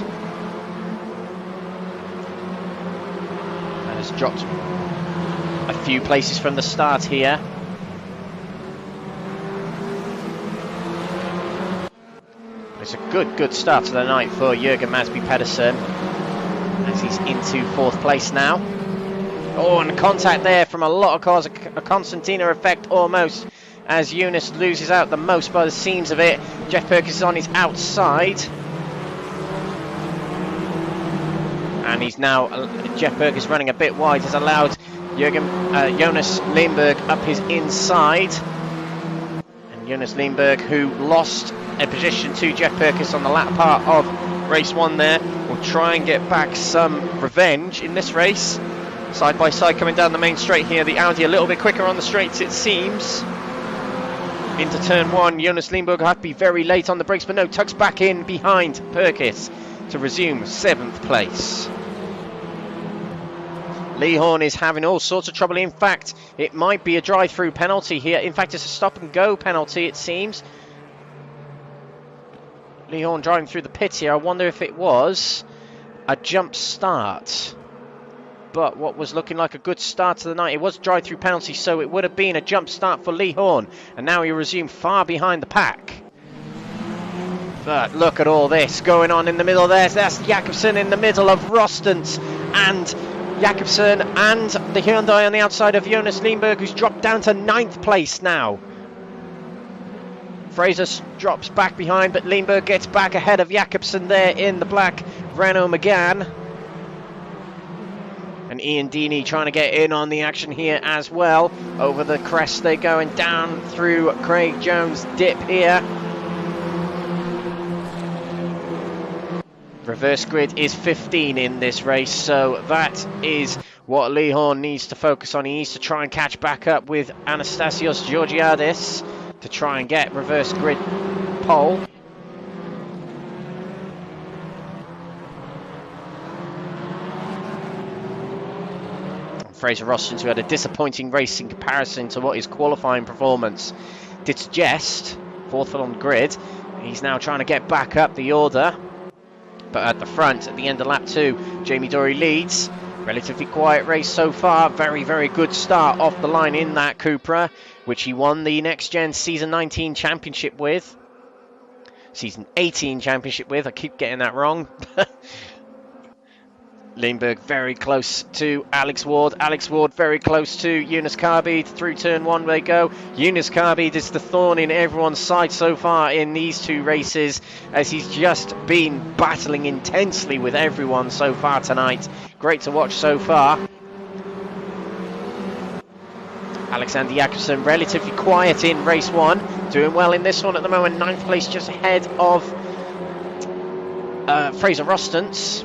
And has dropped a few places from the start here. It's a good start to the night for Jürgen Madsby Pedersen, as he's into 4th place now. Oh, and contact there from a lot of cars, a Constantina effect almost, as Jonas loses out the most by the seams of it. Jeff Perkins is on his outside. And he's now, Jeff Perkins running a bit wide, has allowed Jonas Leanberg up his inside. And Jonas Leanberg, who lost a position to Jeff Perkins on the latter part of race 1 there, will try and get back some revenge in this race. Side by side coming down the main straight here. The Audi a little bit quicker on the straights, it seems. Into turn 1, Jonas Leanberg will have to be very late on the brakes, but no, tucks back in behind Perkins to resume 7th place. Lee Horn is having all sorts of trouble. In fact, it might be a drive-through penalty here. In fact, it's a stop-and-go penalty, it seems. Leanberg driving through the pit here. I wonder if it was a jump start. But what was looking like a good start to the night, it was drive-through penalty, so it would have been a jump start for Leanberg. And now he resumed far behind the pack. But look at all this going on in the middle there. That's Jakobsen in the middle of Rostant and Jakobsen and the Hyundai on the outside of Jonas Leanberg, who's dropped down to 9th place now. Fraser drops back behind, but Leanberg gets back ahead of Jakobsen there in the black Renault Megane. And Ian Deeney trying to get in on the action here as well. Over the crest they're going down through Craig Jones' dip here. Reverse grid is 15 in this race, so that is what Leanberg needs to focus on. He needs to try and catch back up with Anastasios Georgiadis to try and get reverse grid pole. Fraser Rostant, who had a disappointing race in comparison to what his qualifying performance did suggest, 4th on the grid. He's now trying to get back up the order. But at the front, at the end of lap 2, Jamie Dory leads. Relatively quiet race so far. Very, very good start off the line in that Cupra, which he won the NXTGEN Season 19 Championship with. Season 18 Championship with. I keep getting that wrong. Leanberg very close to Alex Ward. Alex Ward very close to Eunice Carbide. Through turn 1 they go. Eunice Carbide is the thorn in everyone's side so far in these 2 races, as he's just been battling intensely with everyone so far tonight. Great to watch so far. Alexander Jakobsen relatively quiet in race 1. Doing well in this one at the moment. 9th place just ahead of Fraser Rostant.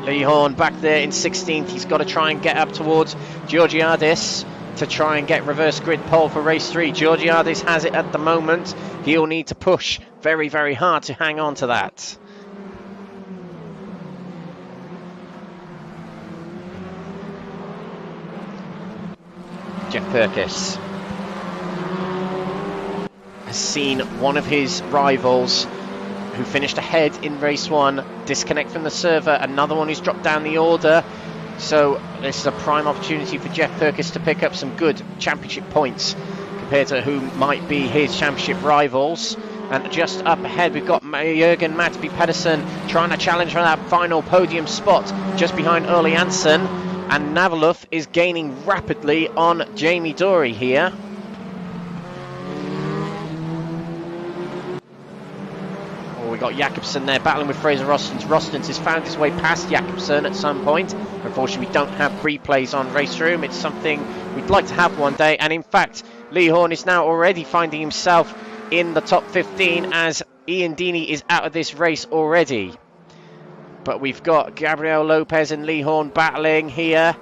Leanberg back there in 16th. He's got to try and get up towards Georgiadis to try and get reverse grid pole for race 3. Georgiadis has it at the moment. He'll need to push very, very hard to hang on to that. Jeff Perkins has seen one of his rivals who finished ahead in race 1 disconnect from the server, another one who's dropped down the order, so this is a prime opportunity for Jeff Perkins to pick up some good championship points compared to who might be his championship rivals. And just up ahead we've got Jürgen Matby Pedersen trying to challenge for that final podium spot just behind Olly Hansen, and Navaluf is gaining rapidly on Jamie Dory here. We got Jakobsen there battling with Fraser Rostant. Rostant has found his way past Jakobsen at some point. Unfortunately, we don't have replays on RaceRoom. It's something we'd like to have one day. And in fact, Leanberg is now already finding himself in the top 15 as Ian Deeney is out of this race already. But we've got Gabrielle Lopez and Leanberg battling here.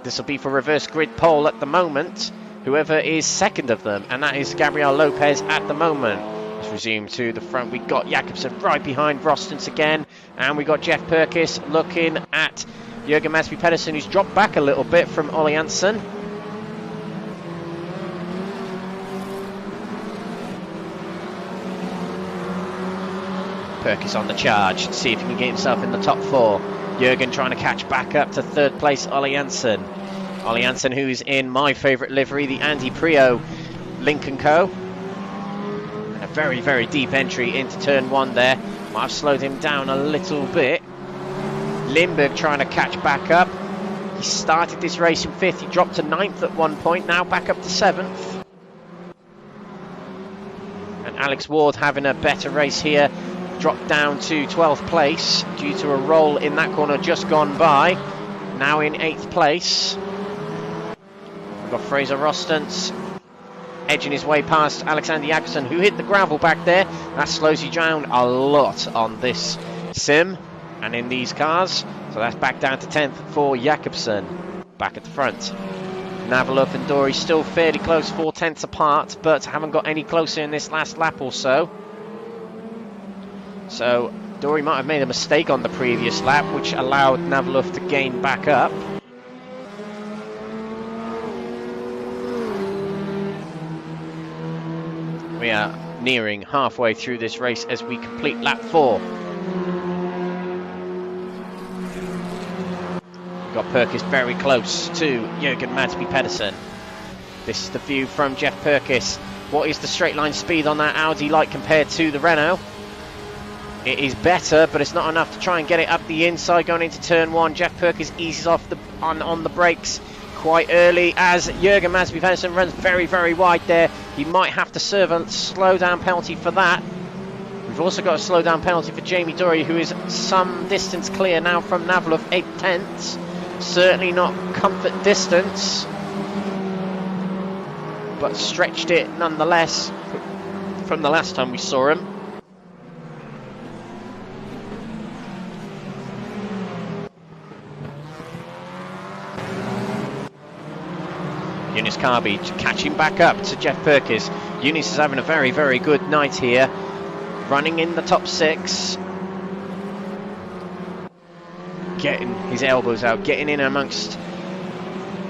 This will be for reverse grid pole at the moment. Whoever is second of them, and that is Gabrielle Lopez at the moment. Let's resume to the front. We got Jakobsen right behind Rostant again, and we got Jeff Perkins looking at Jürgen Matby Pedersen, who's dropped back a little bit from Olly Hansen. Perkins on the charge, see if he can get himself in the top 4. Jürgen trying to catch back up to 3rd place Olly Hansen. Olly Hansen, who's in my favourite livery, the Andy Prio Lincoln Co. A very, very deep entry into turn 1 there. Might have slowed him down a little bit. Leanberg trying to catch back up. He started this race in 5th. He dropped to 9th at one point, now back up to 7th. And Alex Ward having a better race here. Dropped down to 12th place due to a roll in that corner just gone by. Now in 8th place. We've got Fraser Rostant edging his way past Alexander Jakobsen, who hit the gravel back there. That slows you down a lot on this sim and in these cars. So that's back down to 10th for Jakobsen, back at the front. Navaluf and Dory still fairly close, 4/10 apart, but haven't got any closer in this last lap or so. So Dory might have made a mistake on the previous lap, which allowed Navaluf to gain back up. We are nearing halfway through this race as we complete lap 4. We've got Perkins very close to Jürgen Madsby Pedersen. This is the view from Jeff Perkins. What is the straight line speed on that Audi like compared to the Renault? It is better, but it's not enough to try and get it up the inside going into turn 1. Jeff Perkins eases off on the brakes quite early as Jürgen Madsby Pedersen runs very, very wide there. He might have to serve a slowdown penalty for that. We've also got a slowdown penalty for Jamie Dory, who is some distance clear now from Navalov, 8/10. Certainly not comfort distance, but stretched it nonetheless from the last time we saw him. Jonas Leanberg catching back up to Jeff Perkins. Jonas is having a very, very good night here, running in the top 6, getting his elbows out, getting in amongst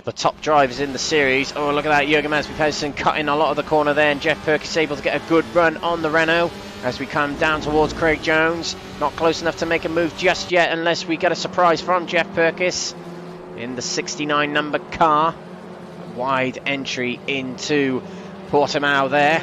the top drivers in the series. Oh, look at that, Jürgen Madsby Pedersen cutting a lot of the corner there, and Jeff Perkins able to get a good run on the Renault as we come down towards Craig Jones. Not close enough to make a move just yet unless we get a surprise from Jeff Perkins in the 69 number car. Wide entry into Portimao there.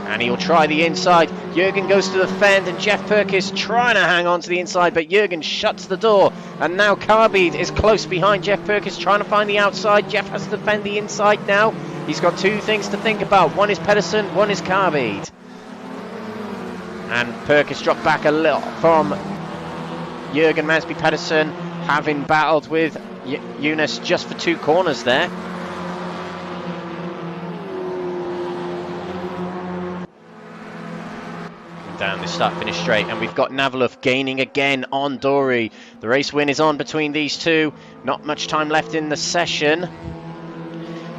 And he'll try the inside. Jürgen goes to the fend, and Jeff Perkins trying to hang on to the inside, but Jürgen shuts the door. And now Leanberg is close behind Jeff Perkins, trying to find the outside. Jeff has to defend the inside now. He's got 2 things to think about. One is Pedersen, one is Leanberg. And Perkins dropped back a little from Jürgen Madsby Pedersen, having battled with Jonas just for 2 corners there. Down the start-finish straight, and we've got Navalov gaining again on Dory. The race win is on between these two. Not much time left in the session,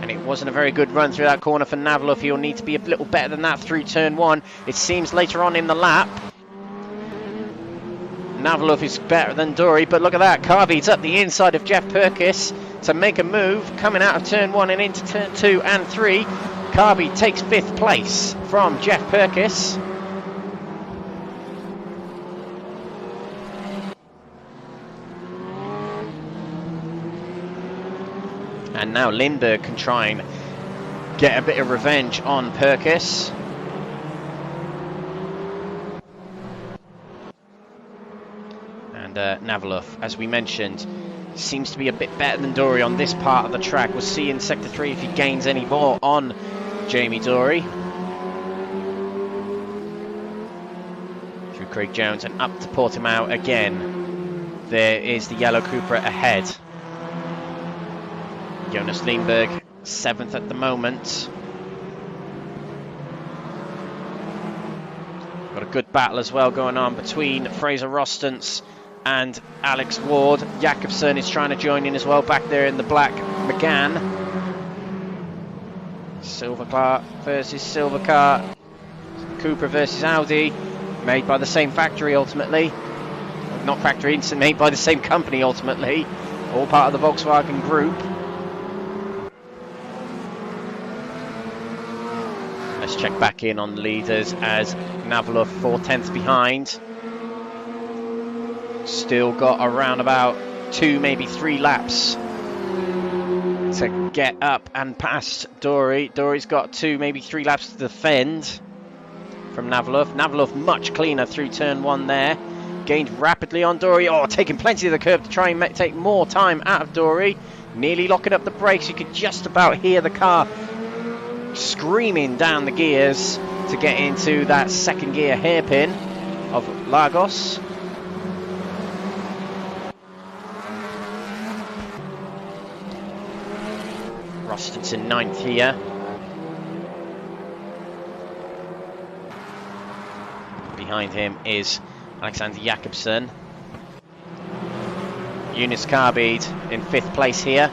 and it wasn't a very good run through that corner for Navalov. He'll need to be a little better than that through turn 1. It seems later on in the lap Navalov is better than Dory, but look at that, Leanberg's up the inside of Jeff Perkins to make a move, coming out of turn 1 and into turn 2 and 3. Leanberg takes 5th place from Jeff Perkins. And now Leanberg can try and get a bit of revenge on Perkins. Navalov, as we mentioned, seems to be a bit better than Dory on this part of the track. We'll see in Sector 3 if he gains any more on Jamie Dory. Through Craig Jones and up to Portimao again. There is the yellow Cupra ahead. Jonas Leanberg, 7th at the moment. Got a good battle as well going on between Fraser Rostance and Alex Ward. Jakobsen is trying to join in as well back there in the black Megane. Silver car versus silver car. Cupra versus Audi, made by the same factory ultimately. Not factory, it's made by the same company ultimately. All part of the Volkswagen group. Let's check back in on the leaders as Navalov 4/10 behind. Still got around about 2, maybe 3 laps to get up and past Dory. Dory's got 2, maybe 3 laps to defend from Navalov. Navalov much cleaner through turn 1 there. Gained rapidly on Dory. Oh, taking plenty of the curb to try and take more time out of Dory. Nearly locking up the brakes. You could just about hear the car screaming down the gears to get into that 2nd gear hairpin of Lagos. Rostance in 9th here. Behind him is Alexander Jakobsen. Jonas Leanberg in 5th place here.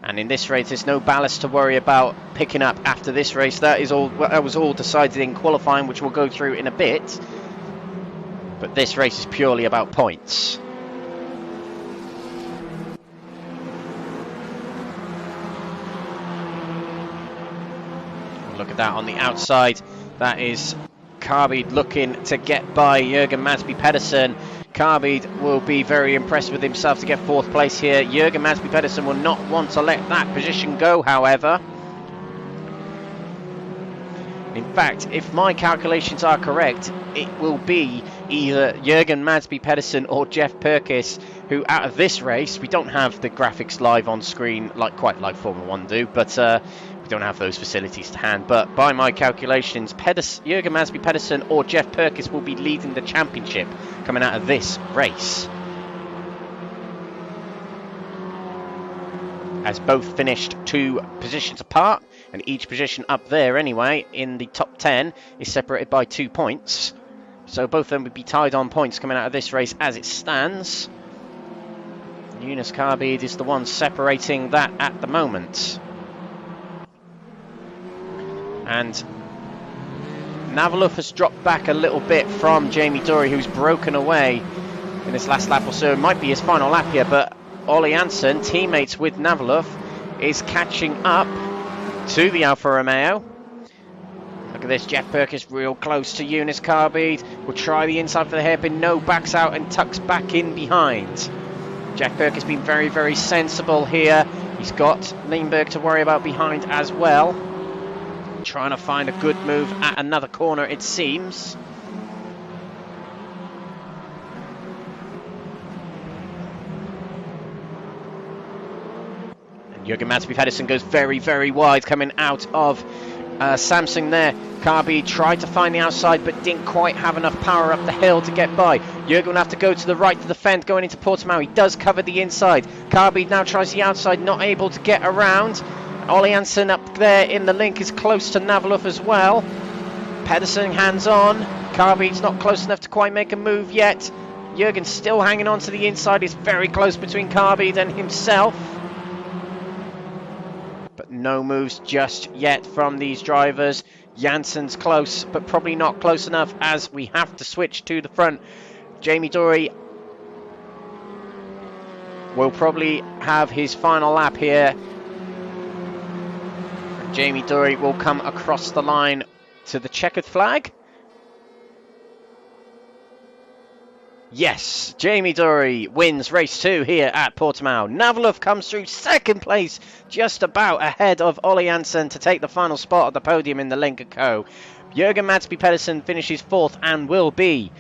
And in this race, there's no ballast to worry about picking up after this race. That was all decided in qualifying, which we'll go through in a bit. But this race is purely about points. at that on the outside. That is Karbid looking to get by Jürgen Madsby Pedersen. Karbid will be very impressed with himself to get 4th place here. Jürgen Madsby Pedersen will not want to let that position go, however. In fact, if my calculations are correct, it will be either Jürgen Madsby Pedersen or Jeff Perkins who, out of this race, we don't have the graphics live on screen quite like Formula 1 do, but we don't have those facilities to hand. But by my calculations, Jürgen Madsby Pedersen or Jeff Perkins will be leading the championship coming out of this race, as both finished 2 positions apart, and each position up there anyway in the top 10 is separated by 2 points. So both of them would be tied on points coming out of this race as it stands. Jonas Karbid is the one separating that at the moment. And Navaluf has dropped back a little bit from Jamie Dory, who's broken away in this last lap or so. It might be his final lap here, but Olly Hansen, teammates with Navaluf, is catching up to the Alfa Romeo. Look at this, Jeff Perkins real close to Jonas Karbid. Will try the inside for the hairpin, no, backs out and tucks back in behind. Jeff Perkins has been very, very sensible here. He's got Leanberg to worry about behind as well. Trying to find a good move at another corner, it seems. Jürgen Madsby Pedersen goes very, very wide coming out of Samsung there. Karbid tried to find the outside but didn't quite have enough power up the hill to get by. Jürgen will have to go to the right to defend going into Portimao. He does cover the inside. Karbid now tries the outside, not able to get around. Olly Hansen up there in the link is close to Navaluf as well. Pedersen hands on. Karbid's not close enough to quite make a move yet. Jürgen's still hanging on to the inside. It's very close between Karbid and himself. But no moves just yet from these drivers. Jansen's close, but probably not close enough as we have to switch to the front. Jamie Dory will probably have his final lap here. Jamie Dory will come across the line to the checkered flag. Yes, Jamie Dory wins race 2 here at Portimao. Navaluf comes through 2nd place, just about ahead of Olly Hansen to take the final spot at the podium in the Link & Co. Jürgen Madsby Pedersen finishes 4th and will be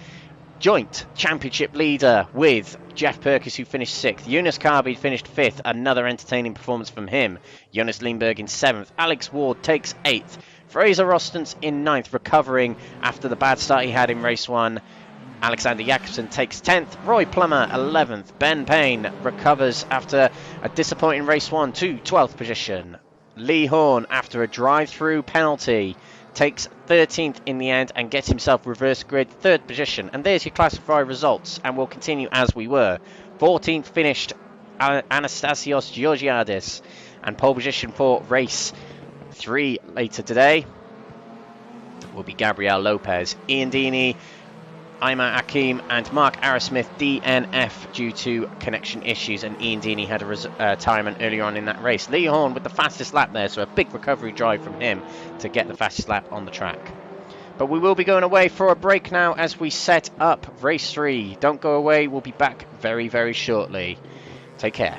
joint championship leader with Jeff Perkins, who finished 6th. Jonas Karbid finished 5th, another entertaining performance from him. Jonas Leanberg in 7th. Alex Ward takes 8th. Fraser Rostens in 9th, recovering after the bad start he had in race 1. Alexander Jakobsen takes 10th, Roy Plummer 11th, Ben Payne recovers after a disappointing race 1 to 12th position. Lee Horn, after a drive-through penalty, takes 13th in the end and gets himself reverse grid 3rd position. And there's your classified results, and we'll continue as we were. 14th finished Anastasios Georgiadis, and pole position for race 3 later today will be Gabrielle Lopez. Ian Deeney, Ayman Akim and Mark Arrowsmith DNF due to connection issues, and Ian Deeney had a retirement earlier on in that race. Lee Horn with the fastest lap there, so a big recovery drive from him to get the fastest lap on the track. But we will be going away for a break now as we set up race 3. Don't go away, we'll be back very, very shortly. Take care.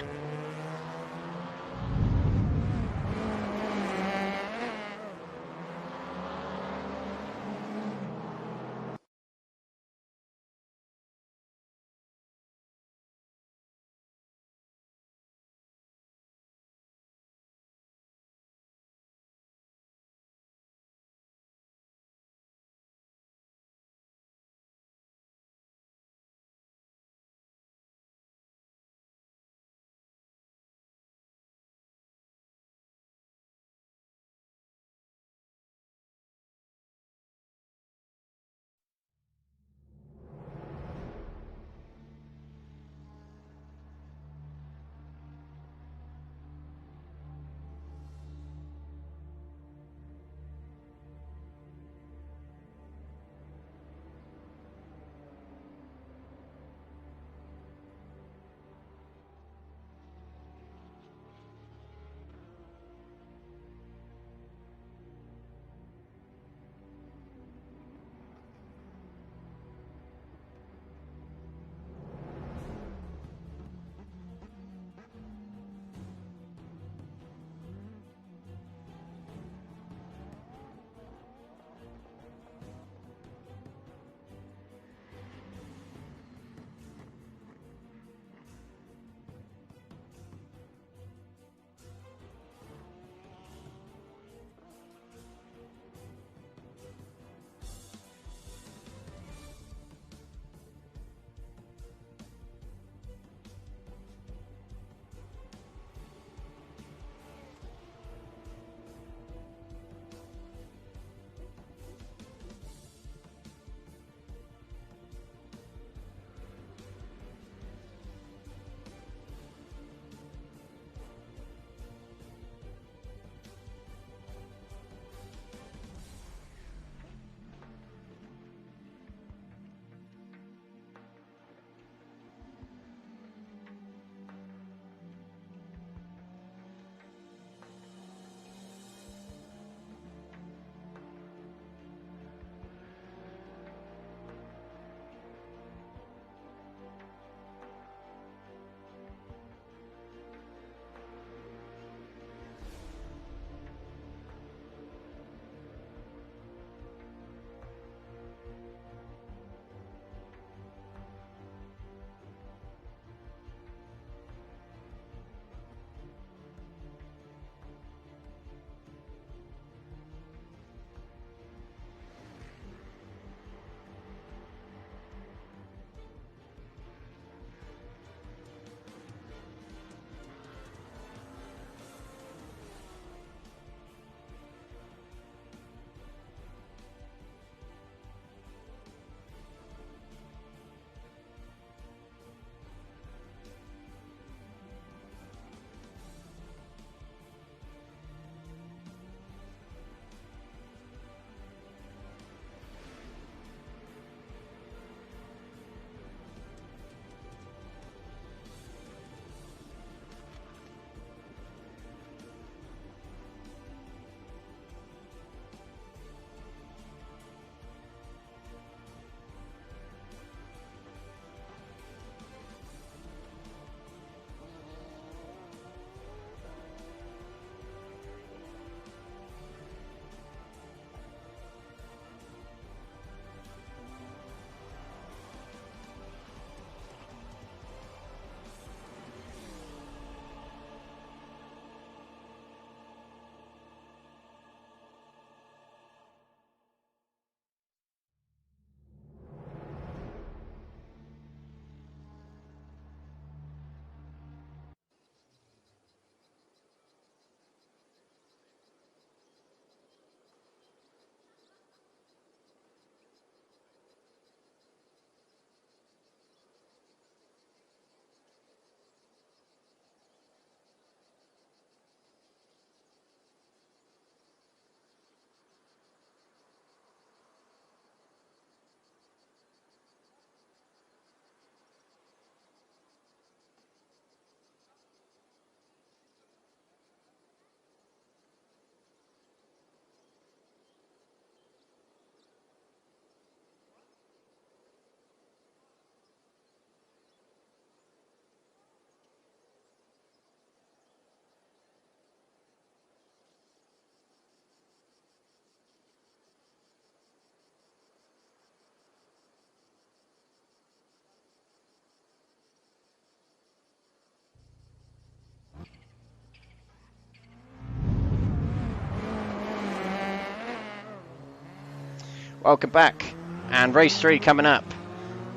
Welcome back, and race 3 coming up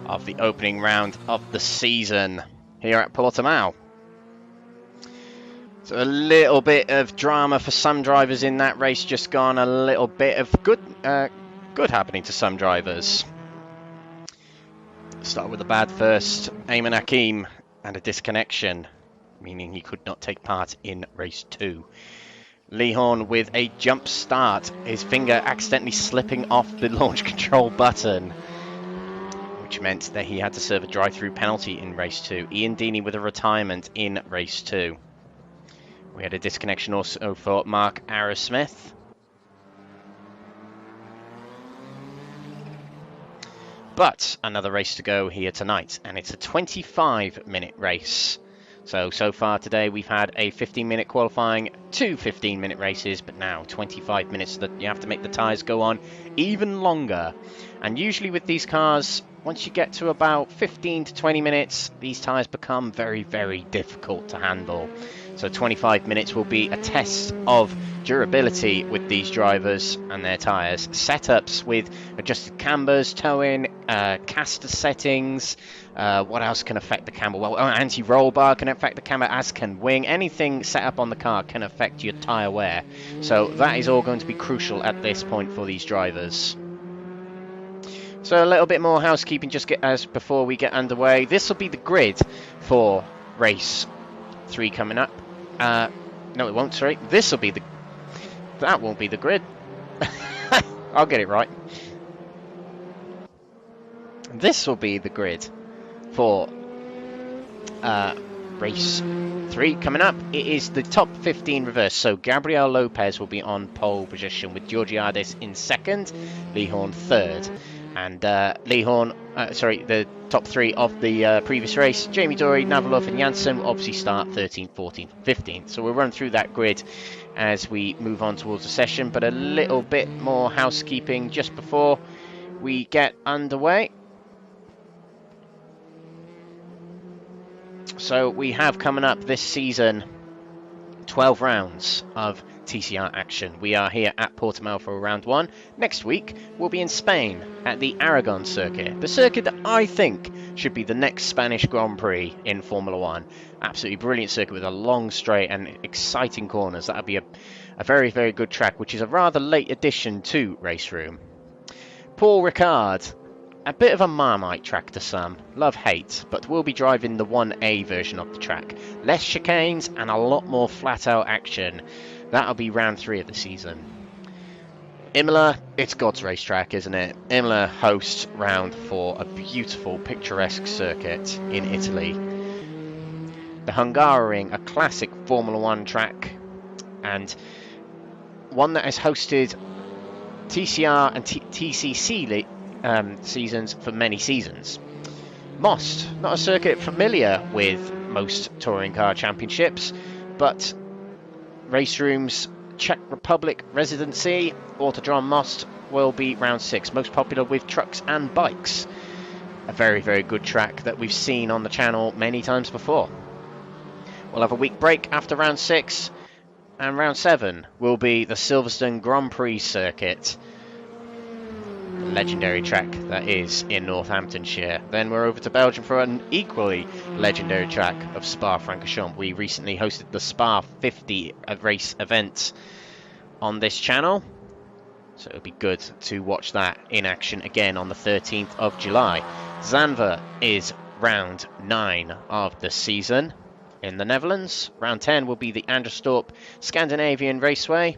of the opening round of the season here at Portimao. So a little bit of drama for some drivers in that race just gone, a little bit of good happening to some drivers. Start with a bad first, Ayman Hakim, and a disconnection, meaning he could not take part in race 2. Lehorn with a jump start, his finger accidentally slipping off the launch control button, which meant that he had to serve a drive-through penalty in race 2. Ian Deeney with a retirement in race 2. We had a disconnection also for Mark Arrowsmith. But another race to go here tonight, and it's a 25-minute race. So far today we've had a 15-minute qualifying, 2 15-minute races, but now 25 minutes so that you have to make the tyres go on even longer. And usually with these cars, once you get to about 15 to 20 minutes, these tyres become very, very difficult to handle. So 25 minutes will be a test of durability with these drivers and their tyres. Setups with adjusted cambers, towing, caster settings. What else can affect the camber? Well, anti-roll bar can affect the camber, as can wing. Anything set up on the car can affect your tyre wear. So that is all going to be crucial at this point for these drivers. So a little bit more housekeeping just as before we get underway. This will be the grid for race 3 coming up. No, it won't, sorry. This will be the... That won't be the grid. I'll get it right. This will be the grid for race 3 coming up. It is the top 15 reverse. So Gabrielle Lopez will be on pole position with Georgiades in 2nd, Lehorn 3rd. And the top 3 of the previous race, Jamie Dory, Navalov and Janssen will obviously start 13th, 14th, 15th. So we'll run through that grid as we move on towards the session, but a little bit more housekeeping just before we get underway. So we have coming up this season 12 rounds of TCR action. We are here at Portimao for round 1. Next week, we'll be in Spain at the Aragon circuit. The circuit that I think should be the next Spanish Grand Prix in Formula 1. Absolutely brilliant circuit with a long straight and exciting corners. That'll be a very, very good track, which is a rather late addition to RaceRoom. Paul Ricard. A bit of a Marmite track to some, love-hate, but we'll be driving the 1A version of the track. Less chicanes and a lot more flat-out action. That'll be round 3 of the season. Imola, it's God's racetrack, isn't it? Imola hosts round 4, a beautiful, picturesque circuit in Italy. The Hungaroring, a classic Formula 1 track, and one that has hosted TCR and TCC seasons for many seasons. Most, not a circuit familiar with most touring car championships, but RaceRoom's Czech Republic residency, Autodrom Most, will be round 6, most popular with trucks and bikes. A very, very good track that we've seen on the channel many times before. We'll have a week break after round 6, and round 7 will be the Silverstone Grand Prix circuit. Legendary track that is in Northamptonshire. Then we're over to Belgium for an equally legendary track of Spa-Francorchamps. We recently hosted the Spa 50 race event on this channel, so it'll be good to watch that in action again on the 13th of July. Zandvoort is round 9 of the season in the Netherlands. Round 10 will be the Anderstorp Scandinavian Raceway.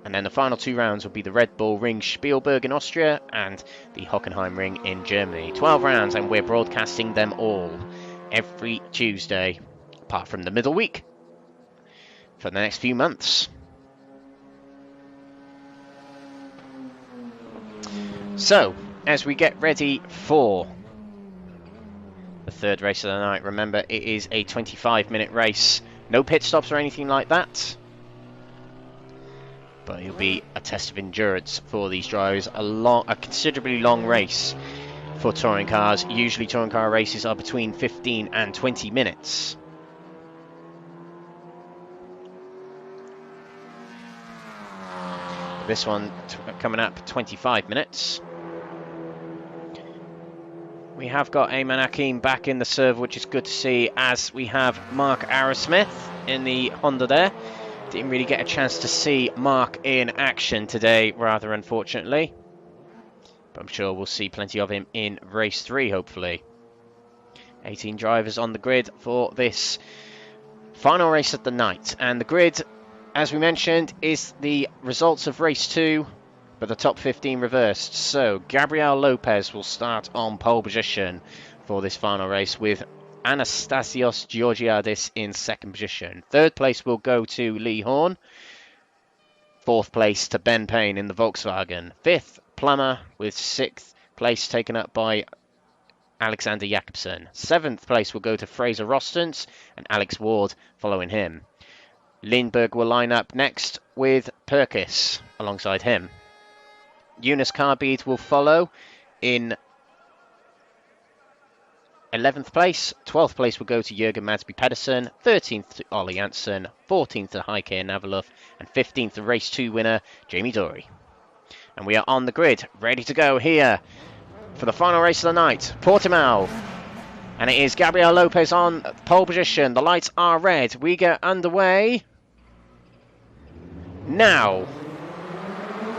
And then the final 2 rounds will be the Red Bull Ring Spielberg in Austria and the Hockenheim Ring in Germany. 12 rounds, and we're broadcasting them all every Tuesday, apart from the middle week, for the next few months. So, as we get ready for the 3rd race of the night, remember it is a 25-minute race. No pit stops or anything like that. But it'll be a test of endurance for these drivers. A considerably long race for touring cars. Usually touring car races are between 15 and 20 minutes. This one coming up 25 minutes. We have got Ayman Hakim back in the server, which is good to see, as we have Mark Arrowsmith in the Honda there. Didn't really get a chance to see Mark in action today, rather unfortunately. But I'm sure we'll see plenty of him in race 3, hopefully. 18 drivers on the grid for this final race of the night. And the grid, as we mentioned, is the results of race 2. But the top 15 reversed. So Gabrielle Lopez will start on pole position for this final race, with Anastasios Georgiadis in second position. Third place will go to Lee Horn. Fourth place to Ben Payne in the Volkswagen. Fifth, Plummer, with sixth place taken up by Alexander Jakobsen. Seventh place will go to Fraser Rostens and Alex Ward following him. Leanberg will line up next with Perkins alongside him. Jonas Leanberg will follow in 11th place. 12th place will go to Jürgen Madsby Pedersen. 13th to Olly Hansen. 14th to Heike Navalov. And 15th the race 2 winner, Jamie Dory. And we are on the grid, ready to go here for the final race of the night, Portimao. And it is Gabrielle Lopez on pole position. The lights are red. We get underway now.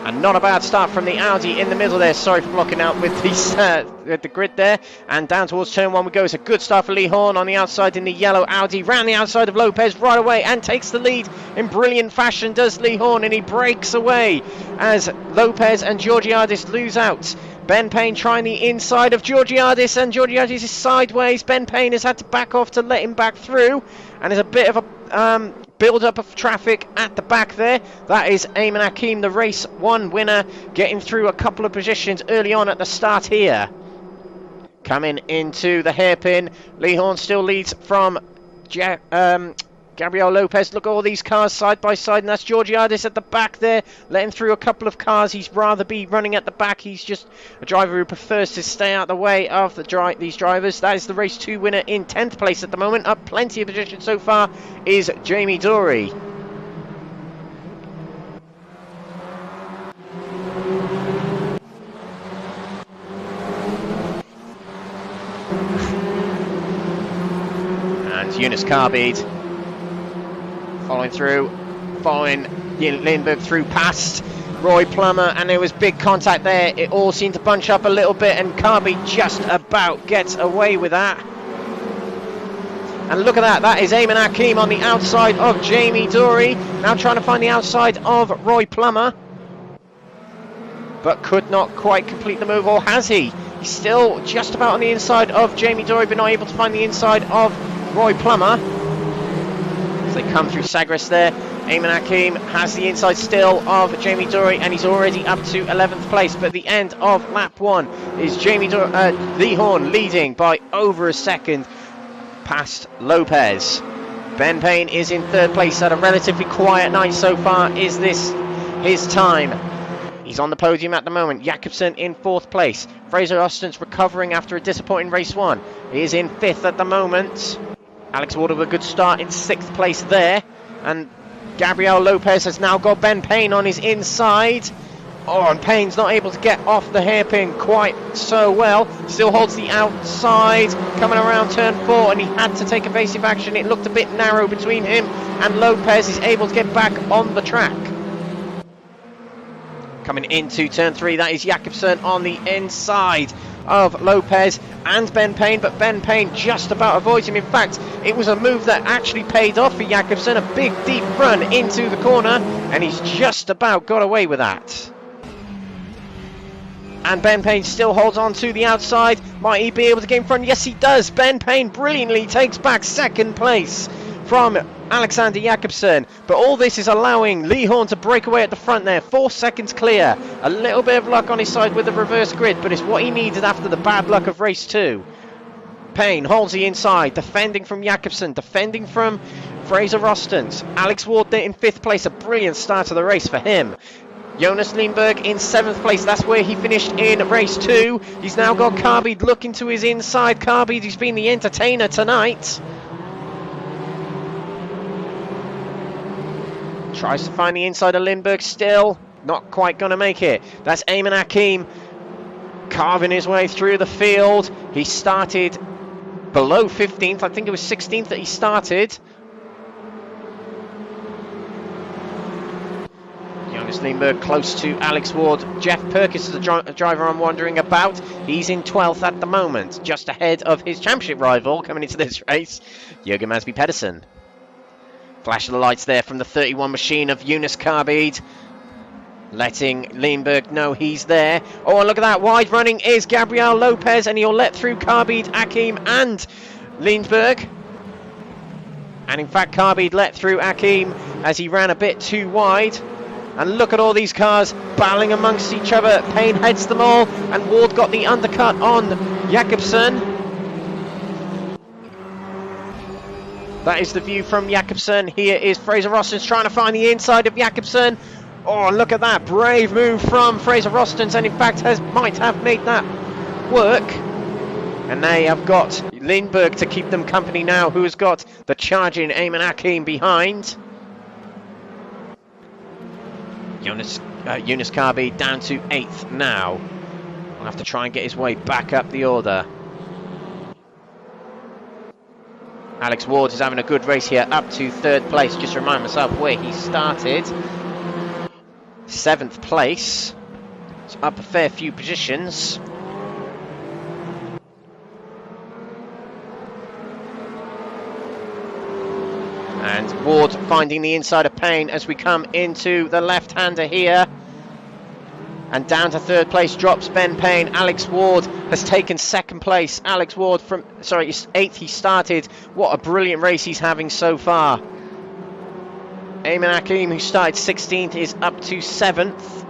And not a bad start from the Audi in the middle there. Sorry for blocking out with the grid there. And down towards turn 1 we go. It's a good start for Lee Horn on the outside in the yellow Audi. Round the outside of Lopez right away and takes the lead in brilliant fashion, does Lee Horn, and he breaks away as Lopez and Georgiadis lose out. Ben Payne trying the inside of Georgiadis, and Georgiadis is sideways. Ben Payne has had to back off to let him back through. And there's a bit of a build-up of traffic at the back there. That is Ayman Hakim, the race 1 winner, getting through a couple of positions early on at the start here. Coming into the hairpin, Lee Horn still leads from Gabrielle Lopez. Look at all these cars side by side, and that's Georgiadis at the back there, letting through a couple of cars. He's rather be running at the back. He's just a driver who prefers to stay out the way of these drivers. That is the race 2 winner in 10th place at the moment. Up plenty of positions so far is Jamie Dory. And Jonas Leanberg following Leanberg through past Roy Plummer, and there was big contact there. It all seemed to bunch up a little bit, and Leanberg just about gets away with that. And look at that, that is Ayman Hakim on the outside of Jamie Dory, now trying to find the outside of Roy Plummer, but could not quite complete the move, or has he? He's still just about on the inside of Jamie Dory, but not able to find the inside of Roy Plummer. They come through Sagres there. Ayman Hakim has the inside still of Jamie Dory, and he's already up to 11th place. But at the end of lap 1 is Lee Horn leading by over a second past Lopez. Ben Payne is in 3rd place. Had a relatively quiet night so far. Is this his time? He's on the podium at the moment. Jakobsen in 4th place. Fraser Rostens recovering after a disappointing race 1. He is in 5th at the moment. Alex Ward with a good start in 6th place there. And Gabrielle Lopez has now got Ben Payne on his inside. Oh, and Payne's not able to get off the hairpin quite so well. Still holds the outside, coming around turn 4, and he had to take evasive action. It looked a bit narrow between him and Lopez. Is able to get back on the track. Coming into turn 3, that is Jakobsen on the inside of Lopez and Ben Payne, but Ben Payne just about avoids him. In fact, it was a move that actually paid off for Jakobsen, a big deep run into the corner, and he's just about got away with that. And Ben Payne still holds on to the outside. Might he be able to get in front? Yes, he does. Ben Payne brilliantly takes back 2nd place from Alexander Jakobsen, but all this is allowing Lee Horn to break away at the front there. 4 seconds clear. A little bit of luck on his side with the reverse grid, but it's what he needed after the bad luck of race 2. Payne holds the inside, defending from Jakobsen, defending from Fraser Rostens. Alex Ward there in 5th place, a brilliant start to the race for him. Jonas Leanberg in 7th place, that's where he finished in race 2. He's now got Leanberg looking to his inside. Leanberg, who's been the entertainer tonight. Tries to find the inside of Leanberg still. not quite going to make it. That's Ayman Hakim carving his way through the field. He started below 15th. I think it was 16th that he started. Jonas Leanberg close to Alex Ward. Jeff Perkins is the driver I'm wondering about. He's in 12th at the moment, just ahead of his championship rival coming into this race, Jürgen Masby Pedersen. Flash of the lights there from the 31 machine of Jonas Leanberg, letting Leanberg know he's there. Oh, and look at that. Wide running is Gabrielle Lopez, and he'll let through Karbid, Hakim, and Leanberg. And in fact, Karbid let through Hakim as he ran a bit too wide. And look at all these cars battling amongst each other. Payne heads them all, and Ward got the undercut on Jakobsen. That is the view from Jakobsen. Here is Fraser Rostens trying to find the inside of Jakobsen. Oh, look at that brave move from Fraser Rostens, and in fact might have made that work. And they have got Leanberg to keep them company now, who has got the charging Ayman Hakim behind. Jonas Leanberg down to 8th now. We'll have to try and get his way back up the order. Alex Ward is having a good race here, up to 3rd place. Just remind myself where he started. 7th place. It's up a fair few positions. And Ward finding the inside of Payne as we come into the left-hander here. And down to 3rd place drops Ben Payne. Alex Ward has taken 2nd place. Alex Ward from, sorry, 8th he started. What a brilliant race he's having so far. Ayman Hakim, who started 16th, is up to 7th.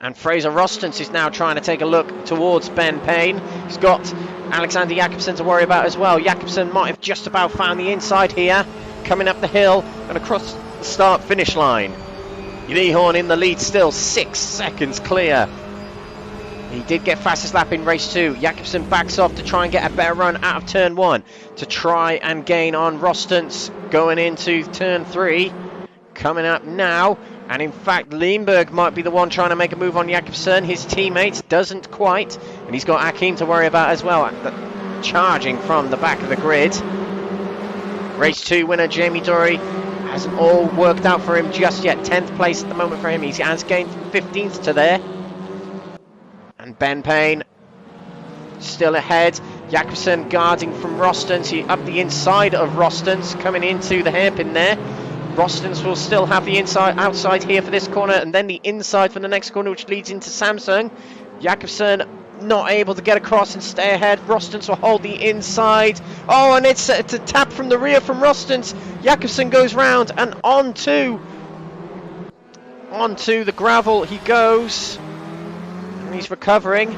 And Fraser Rostens is now trying to take a look towards Ben Payne. He's got Alexander Jakobsen to worry about as well. Jakobsen might have just about found the inside here, coming up the hill and across the start-finish line. Lehorn in the lead still, 6 seconds clear. He did get fastest lap in race 2. Jakobsen backs off to try and get a better run out of turn 1 to try and gain on Rostens going into turn 3. Coming up now. And in fact, Leanberg might be the one trying to make a move on Jakobsen. His teammate doesn't quite. And he's got Hakim to worry about as well. Charging from the back of the grid. Race 2 winner Jamie Dory hasn't all worked out for him just yet. 10th place at the moment for him. He has gained 15th to there. And Ben Payne still ahead. Jakobsen guarding from Rostens. He up the inside of Rostens, coming into the hairpin there. Rostens will still have the outside here for this corner, and then the inside for the next corner, which leads into Samsung. Jakobsen not able to get across and stay ahead. Rostens will hold the inside. Oh, and it's a tap from the rear from Rostens. Jakobsen goes round and onto the gravel he goes. And he's recovering.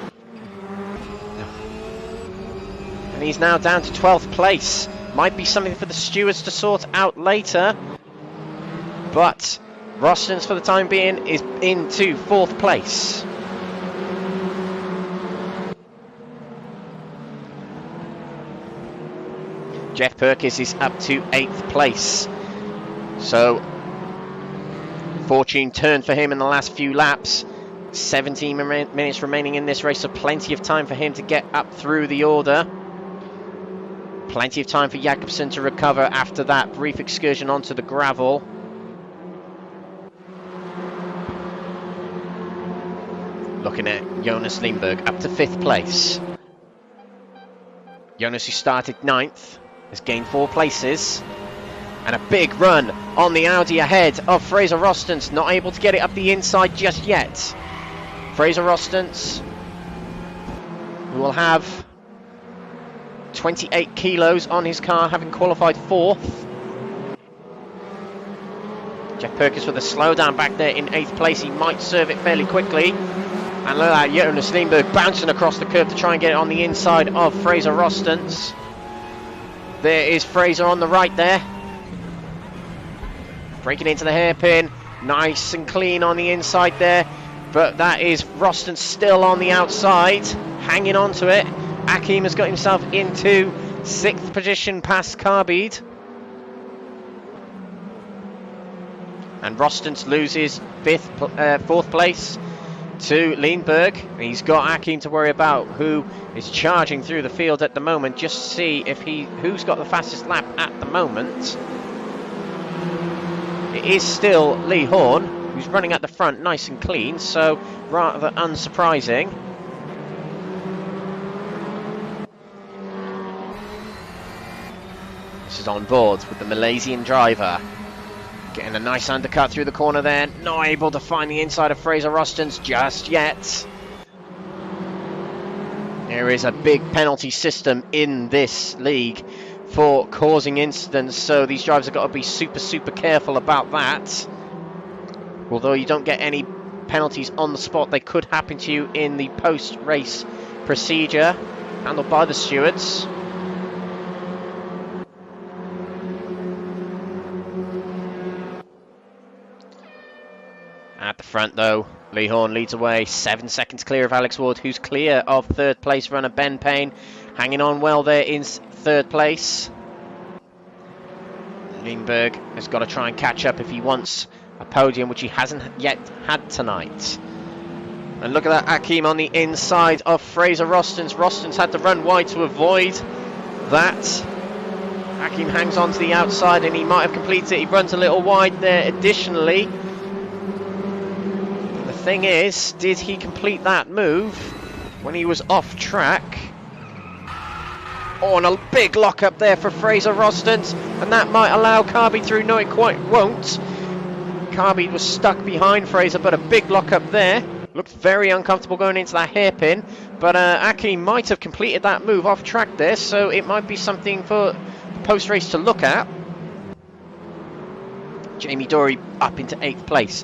And he's now down to 12th place. Might be something for the stewards to sort out later. But Rostens, for the time being, is into 4th place. Jeff Perkins is up to 8th place. So, fortune turned for him in the last few laps. 17 minutes remaining in this race, so plenty of time for him to get up through the order. Plenty of time for Jakobsen to recover after that brief excursion onto the gravel. Looking at Jonas Leanberg up to 5th place. Jonas, who started 9th, has gained 4 places. And a big run on the Audi ahead of Fraser Rostens. Not able to get it up the inside just yet. Fraser Rostens, who will have 28 kilos on his car, having qualified 4th. Jeff Perkins with a slowdown back there in 8th place. He might serve it fairly quickly. And look at that, Jonas Leanberg bouncing across the curb to try and get it on the inside of Fraser Rostens. There is Fraser on the right there. Breaking into the hairpin. Nice and clean on the inside there. But that is Rostens still on the outside, hanging on to it. Hakim has got himself into 6th position past Karbid. And Rostens loses fourth place to Leanberg. He's got Hakim to worry about, who is charging through the field at the moment. Just see if who's got the fastest lap at the moment. It is still Lee Horn, who's running at the front nice and clean, so rather unsurprising. This is on board with the Malaysian driver. Getting a nice undercut through the corner there. Not able to find the inside of Fraser Rostens just yet. There is a big penalty system in this league for causing incidents, so these drivers have got to be super careful about that. Although you don't get any penalties on the spot, they could happen to you in the post-race procedure handled by the stewards. At the front though, Lee Horn leads away, 7 seconds clear of Alex Ward, who's clear of third place runner Ben Payne, hanging on well there in third place. Leanberg has got to try and catch up if he wants a podium, which he hasn't yet had tonight. And look at that, Hakim on the inside of Fraser Rostens. Rostens had to run wide to avoid that. Hakim hangs on to the outside and he might have completed it. He runs a little wide there additionally. The thing is, did he complete that move when he was off track? Oh, and a big lock up there for Fraser Rostens, and that might allow Carby through. No, it quite won't. Carby was stuck behind Fraser, but a big lock up there. Looked very uncomfortable going into that hairpin, but Hakim might have completed that move off track there, so it might be something for the post-race to look at. Jamie Dory up into 8th place.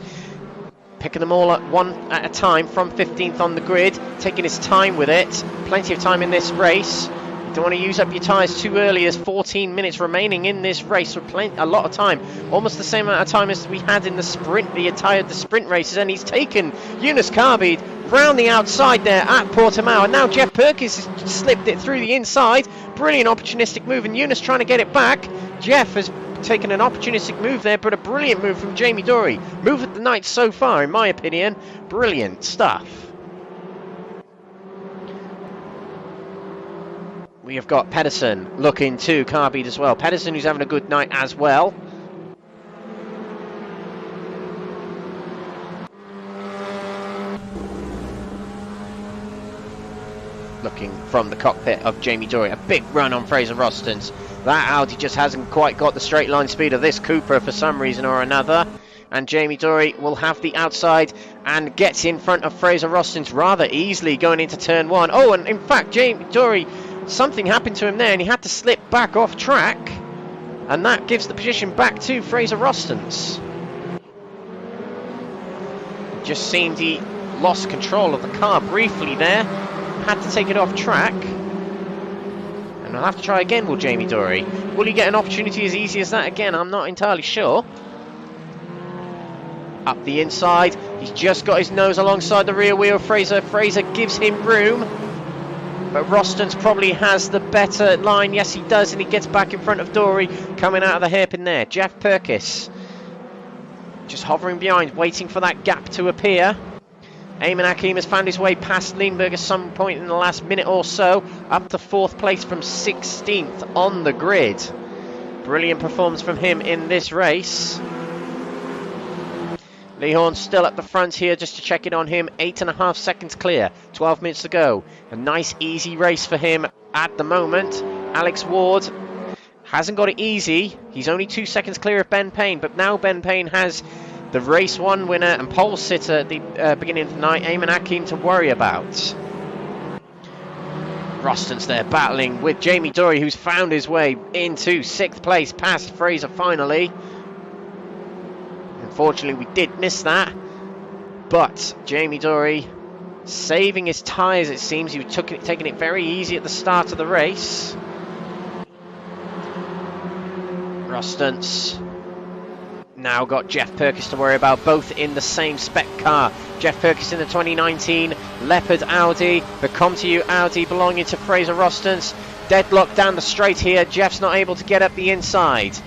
Picking them all at one at a time from 15th on the grid, taking his time with it. Plenty of time in this race. Don't want to use up your tyres too early, as 14 minutes remaining in this race with a lot of time, almost the same amount of time as we had in the sprint, the sprint races, and he's taken Jonas Leanberg round the outside there at Portimao, and now Jeff Perkins has slipped it through the inside. Brilliant opportunistic move, and Jonas trying to get it back. Jeff has taken an opportunistic move there, but a brilliant move from Jamie Dory. Move of the night so far, in my opinion. Brilliant stuff. We have got Pedersen looking to Carby as well. Pedersen, who's having a good night as well. Looking from the cockpit of Jamie Dory. A big run on Fraser Rostens. That Audi just hasn't quite got the straight line speed of this Cooper for some reason or another. And Jamie Dory will have the outside and gets in front of Fraser Rostens rather easily going into turn 1. Oh, and in fact, Jamie Dory, something happened to him there and he had to slip back off track, and that gives the position back to Fraser Rostens. It just seemed he lost control of the car briefly there, had to take it off track, and I'll have to try again with Jamie Dory. Will he get an opportunity as easy as that again? I'm not entirely sure. Up the inside, he's just got his nose alongside the rear wheel of Fraser. Fraser gives him room, but Rostens probably has the better line. Yes, he does, and he gets back in front of Dory, coming out of the hairpin there. Jeff Perkins just hovering behind, waiting for that gap to appear. Eamon Hakim has found his way past Leanberg at some point in the last minute or so, up to 4th place from 16th on the grid. Brilliant performance from him in this race. Lee Horn still at the front here, just to check in on him. 8.5 seconds clear, 12 minutes to go. A nice easy race for him at the moment. Alex Ward hasn't got it easy. He's only 2 seconds clear of Ben Payne, but now Ben Payne has the race 1 winner and pole sitter at the beginning of the night, Eamon Hakim, to worry about. Rostens there battling with Jamie Dory, who's found his way into 6th place past Fraser finally. Unfortunately, we did miss that, but Jamie Dory saving his tyres, it seems. He was taking it very easy at the start of the race. Rostens now got Jeff Perkins to worry about, both in the same spec car. Jeff Perkins in the 2019 Leopard Audi, the ComTU Audi belonging to Fraser Rostens. Deadlock down the straight here. Jeff's not able to get up the inside.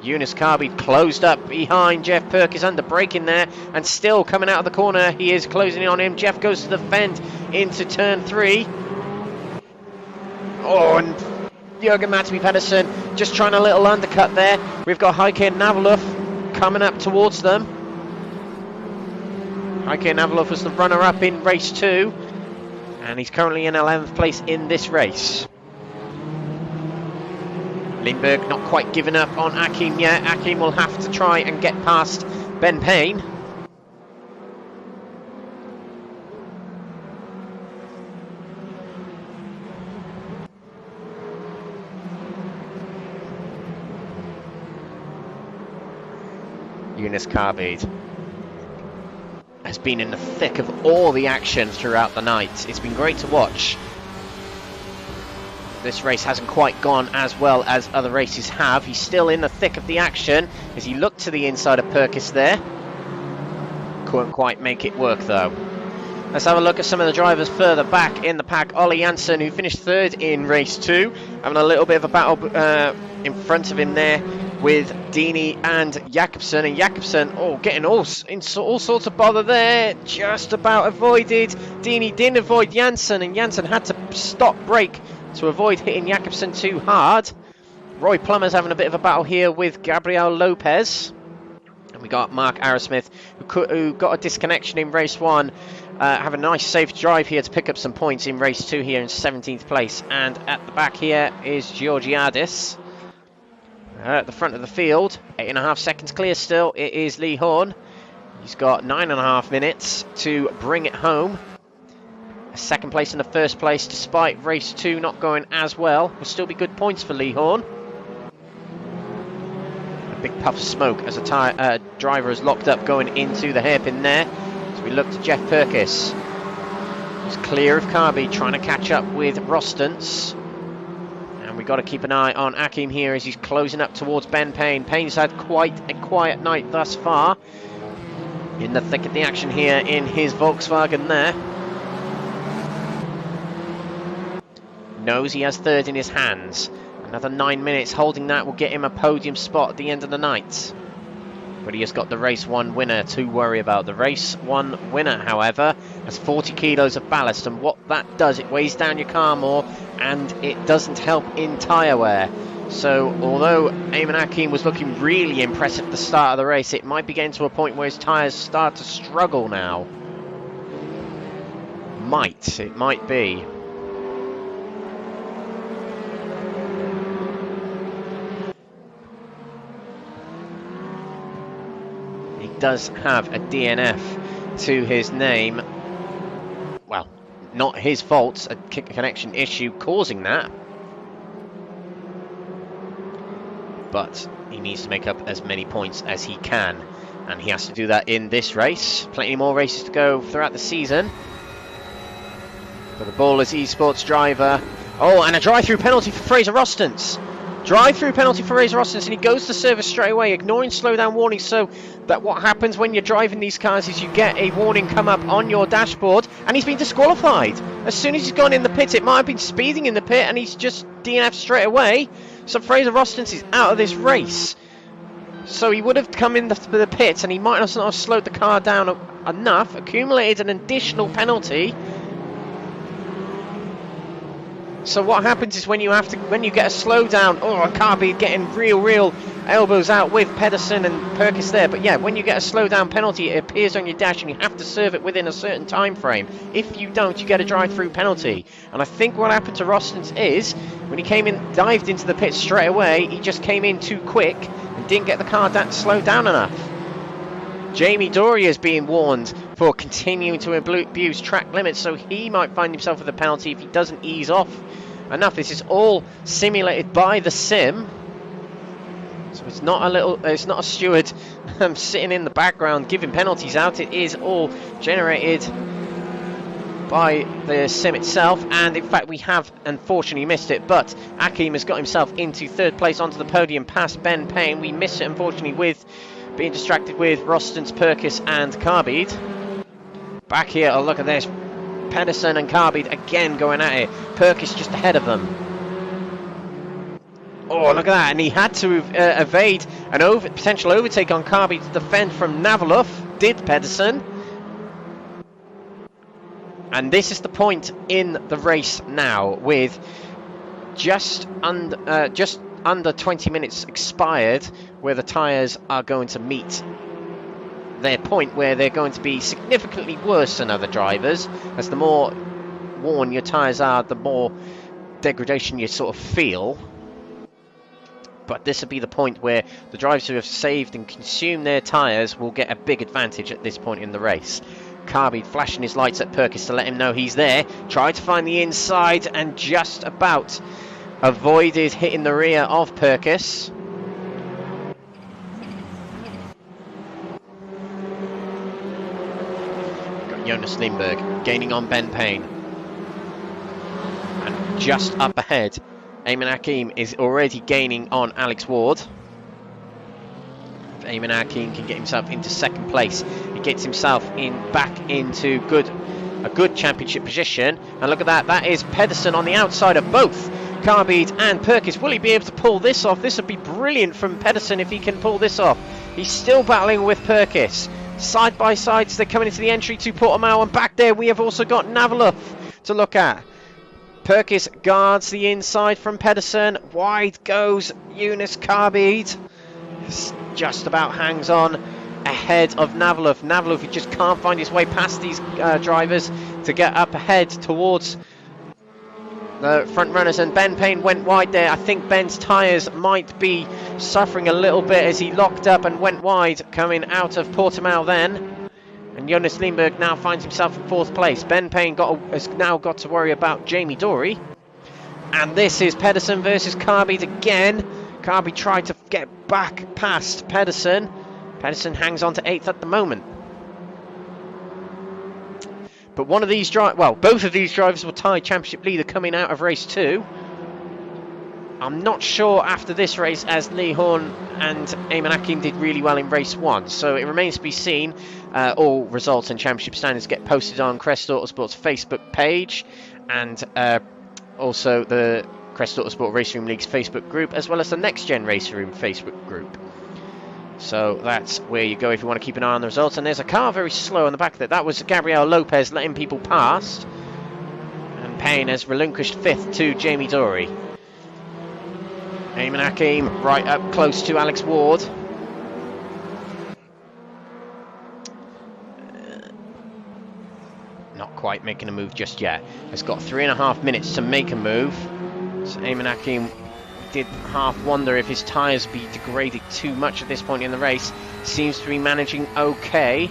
Jonas Leanberg closed up behind Jeff Perkins, under braking there, and still coming out of the corner. He is closing in on him. Jeff goes to the fend into turn 3. Oh, and Jürgen Matby Pedersen just trying a little undercut there. We've got Heike Navaluf coming up towards them. Heike Navaluf was the runner-up in race 2, and he's currently in 11th place in this race. Leanberg not quite giving up on Akim yet. Akim will have to try and get past Ben Payne. Jonas Leanberg has been in the thick of all the action throughout the night. It's been great to watch. This race hasn't quite gone as well as other races have. He's still in the thick of the action as he looked to the inside of Perkins there. Couldn't quite make it work though. Let's have a look at some of the drivers further back in the pack. Olly Hansen, who finished 3rd in race 2, having a little bit of a battle in front of him there with Dini and Jakobsen. And Jakobsen, getting all sorts of bother there. Just about avoided. Dini didn't avoid Janssen, and Janssen had to stop brake to avoid hitting Jakobsen too hard. Roy Plummer's having a bit of a battle here with Gabrielle Lopez. And we got Mark Arrowsmith, who got a disconnection in race 1. Have a nice safe drive here to pick up some points in race 2 here in 17th place. And at the back here is Georgiadis. At the front of the field, 8.5 seconds clear still. It is Lee Horn. He's got 9.5 minutes to bring it home. Second place in the first place, despite race 2 not going as well. Will still be good points for Lee Horn. A big puff of smoke as a driver is locked up going into the hairpin there. So we look to Jeff Perkins. He's clear of Carby, trying to catch up with Rostance. And we've got to keep an eye on Akim here as he's closing up towards Ben Payne. Payne's had quite a quiet night thus far. In the thick of the action here in his Volkswagen there. Knows he has 3rd in his hands. Another 9 minutes holding that will get him a podium spot at the end of the night. But he has got the race 1 winner to worry about. The race 1 winner, however, has 40 kilos of ballast, and what that does, it weighs down your car more, and it doesn't help in tyre wear. So although Eamon Akim was looking really impressive at the start of the race, it might be getting to a point where his tyres start to struggle now. It might be. Does have a DNF to his name. Well, not his fault, a connection issue causing that. But he needs to make up as many points as he can, and he has to do that in this race. Plenty more races to go throughout the season. For the Ballers Esports driver. Oh, and a drive-through penalty for Fraser Rostance. Drive-through penalty for Fraser Rostance, and he goes to service straight away, ignoring slowdown warnings. So that what happens when you're driving these cars is you get a warning come up on your dashboard, and he's been disqualified. As soon as he's gone in the pit, it might have been speeding in the pit, and he's just DNF'd straight away. So Fraser Rostance is out of this race. So he would have come in the pits, and he might not have slowed the car down enough, accumulated an additional penalty. So what happens is when you get a slowdown, I can't be getting real elbows out with Pedersen and Perkins there. But yeah, when you get a slowdown penalty, it appears on your dash and you have to serve it within a certain time frame. If you don't, you get a drive-through penalty. And I think what happened to Rostance is, when he came in, dived into the pit straight away, he just came in too quick and didn't get the car slowed down enough. Jamie Doria is being warned for continuing to abuse track limits, so he might find himself with a penalty if he doesn't ease off enough. This is all simulated by the sim, so it's not a steward sitting in the background giving penalties out. It is all generated by the sim itself, and in fact we have unfortunately missed it, but Akim has got himself into 3rd place onto the podium past Ben Payne. We missed it unfortunately with being distracted with Rostance, Perkins and Carbide. Back here, oh look at this, Pedersen and Carbide again going at it. Perkins just ahead of them. Oh, look at that. And he had to evade an potential overtake on Carby to defend from Navalov. Did Pedersen. And this is the point in the race now, with just under 20 minutes expired, where the tyres are going to meet their point where they're going to be significantly worse than other drivers. As the more worn your tyres are, the more degradation you sort of feel. But this will be the point where the drivers who have saved and consumed their tyres will get a big advantage at this point in the race. Carby flashing his lights at Perkins to let him know he's there. Tried to find the inside and just about avoided hitting the rear of Perkins. Got Jonas Leanberg gaining on Ben Payne. And just up ahead, Eamon Hakim is already gaining on Alex Ward. If Eamon Hakim can get himself into second place, he gets himself back into a good championship position. And look at that, that is Pedersen on the outside of both Carby and Perkins. Will he be able to pull this off? This would be brilliant from Pedersen if he can pull this off. He's still battling with Perkins. Side by side, they're coming into the entry to Portimao, and back there we have also got Navalov to look at. Perkins guards the inside from Pedersen. Wide goes Jonas Carby. Just about hangs on ahead of Navalov. Navalov, he just can't find his way past these drivers to get up ahead towards the front runners, and Ben Payne went wide there. I think Ben's tyres might be suffering a little bit as he locked up and went wide coming out of Portimao then. And Jonas Leanberg now finds himself in fourth place. Ben Payne has now got to worry about Jamie Dory. And this is Pedersen versus Carby again. Carby tried to get back past Pedersen. Pedersen hangs on to 8th at the moment. But one of these both of these drivers will tie championship leader coming out of race 2. I'm not sure after this race, as Lee Horn and Eamon Hakim did really well in race 1. So it remains to be seen. All results and championship standings get posted on Crest Autosport's Facebook page, and also the Crest Autosport RaceRoom League's Facebook group, as well as the NXTGEN RaceRoom Facebook group. So that's where you go if you want to keep an eye on the results. And there's a car very slow on the back of it. That was Gabrielle Lopez letting people past. And Payne has relinquished 5th to Jamie Dory. Eamon Hakim right up close to Alex Ward. Not quite making a move just yet. Has got 3.5 minutes to make a move. So Eamon Hakim did half wonder if his tyres be degraded too much at this point in the race. Seems to be managing okay.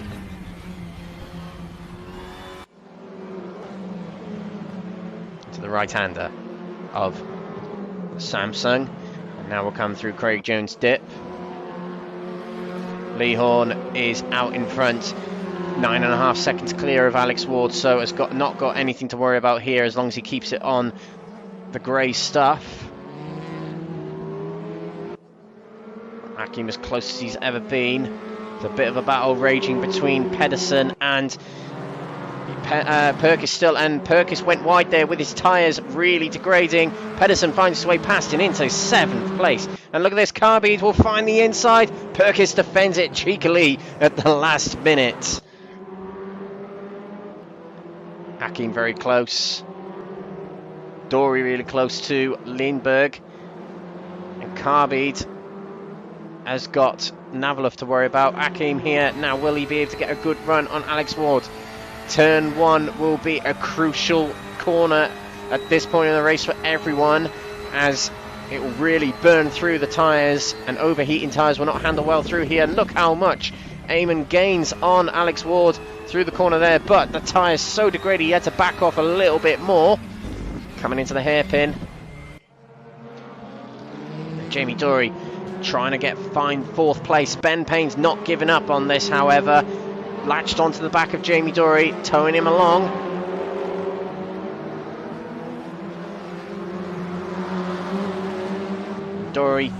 To the right-hander of Samsung. And now we'll come through Craig Jones' dip. Lee Horn is out in front, 9.5 seconds clear of Alex Ward, so has not got anything to worry about here as long as he keeps it on the grey stuff. Hakim as close as he's ever been. It's a bit of a battle raging between Pedersen and Perkins still, and Perkins went wide there with his tyres really degrading. Pedersen finds his way past and into 7th place. And look at this, Carby will find the inside. Perkins defends it cheekily at the last minute. Hakim very close. Dory really close to Leanberg. And Carby has got Navalov to worry about. Hakim here. Now will he be able to get a good run on Alex Ward? Turn 1 will be a crucial corner at this point in the race for everyone, as it will really burn through the tyres, and overheating tyres will not handle well through here. Look how much Eamon gains on Alex Ward through the corner there, but the tyres so degraded he had to back off a little bit more. Coming into the hairpin. Jamie Dory trying to find 4th place. Ben Payne's not giving up on this, however. Latched onto the back of Jamie Dory, towing him along. Dory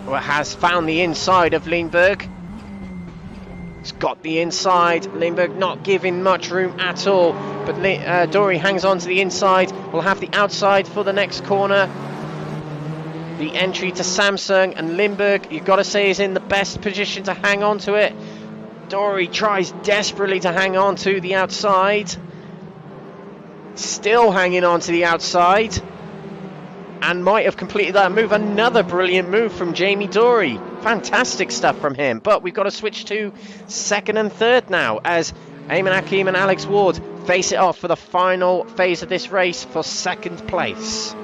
has found the inside of Leanberg. He's got the inside. Leanberg not giving much room at all, but Dory hangs on to the inside. We'll have the outside for the next corner. the entry to Samsung, and Leanberg, you've got to say, is in the best position to hang on to it. Dory tries desperately to hang on to the outside. Still hanging on to the outside. And might have completed that move. Another brilliant move from Jamie Dory. Fantastic stuff from him. But we've got to switch to second and third now, as Eamon Hakim and Alex Ward face it off for the final phase of this race for second place.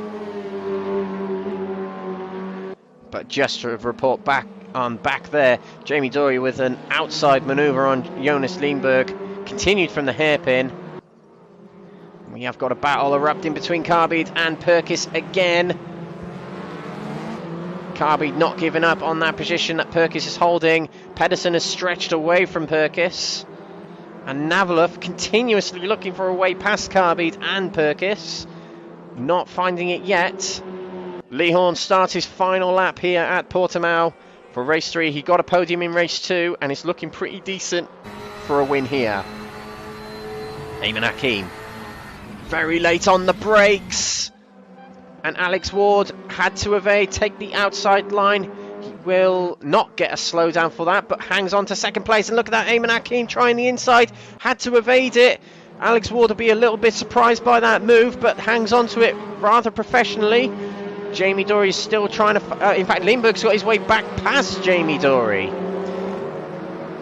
But just to report back there, Jamie Dory with an outside manoeuvre on Jonas Leanberg, continued from the hairpin. We have got a battle erupting between Carbide and Perkins again. Carbide not giving up on that position that Perkins is holding. Pedersen has stretched away from Perkins. And Navalov continuously looking for a way past Carbide and Perkins. Not finding it yet. Lee Horn starts his final lap here at Portimao for race 3. He got a podium in race 2 and is looking pretty decent for a win here. Eamon Hakim very late on the brakes, and Alex Ward had to evade, take the outside line. He will not get a slowdown for that, but hangs on to second place. And look at that, Eamon Hakim trying the inside, had to evade it. Alex Ward will be a little bit surprised by that move, but hangs on to it rather professionally. Jamie Dory is still trying to... in fact, Leanberg's got his way back past Jamie Dory.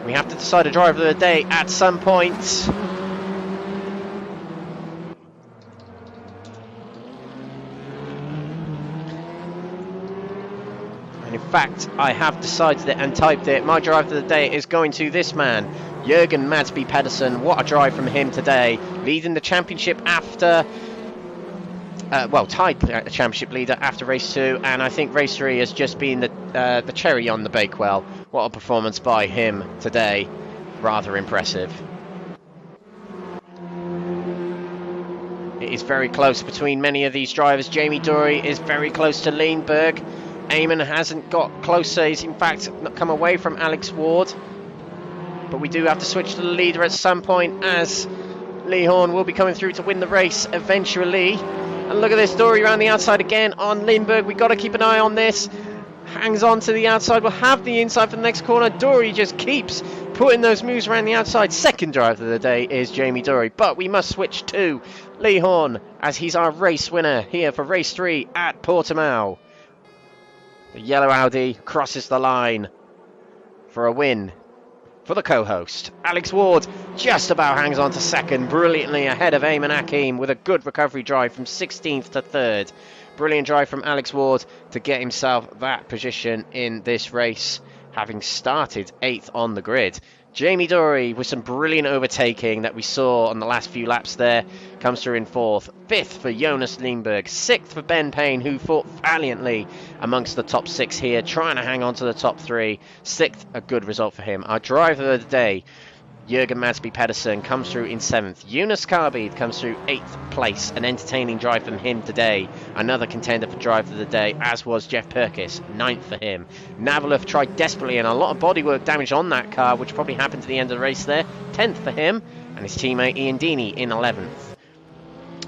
We have to decide a driver of the day at some point. In fact, I have decided it and typed it. My driver of the day is going to this man, Jürgen Madsby Pedersen. What a drive from him today, leading the championship after, tied the championship leader after race 2, and I think race 3 has just been the cherry on the bakewell. What a performance by him today, rather impressive. It is very close between many of these drivers. Jamie Dory is very close to Leanberg. Eamon hasn't got closer, he's in fact come away from Alex Ward. But we do have to switch to the leader at some point, as Lee Horn will be coming through to win the race eventually. And look at this, Dory around the outside again on Leanberg. We've got to keep an eye on this. Hangs on to the outside, we'll have the inside for the next corner. Dory just keeps putting those moves around the outside. Second driver of the day is Jamie Dory, but we must switch to Lee Horn, as he's our race winner here for race 3 at Portimao. The yellow Audi crosses the line for a win for the co-host. Alex Ward just about hangs on to second, brilliantly ahead of Eamon Hakim with a good recovery drive from 16th to 3rd. Brilliant drive from Alex Ward to get himself that position in this race, having started 8th on the grid. Jamie Dory with some brilliant overtaking that we saw on the last few laps there, comes through in 4th. 5th for Jonas Leanberg. 6th for Ben Payne, who fought valiantly amongst the top 6 here, trying to hang on to the top 3. 6th, a good result for him. Our driver of the day, Jürgen Madsby Pedersen, comes through in 7th. Jonas Carbide comes through 8th place. An entertaining drive from him today. Another contender for driver of the day, as was Jeff Perkins. 9th for him. Navalov tried desperately, and a lot of bodywork damage on that car, which probably happened to the end of the race there. 10th for him, and his teammate Ian Deeney in 11th.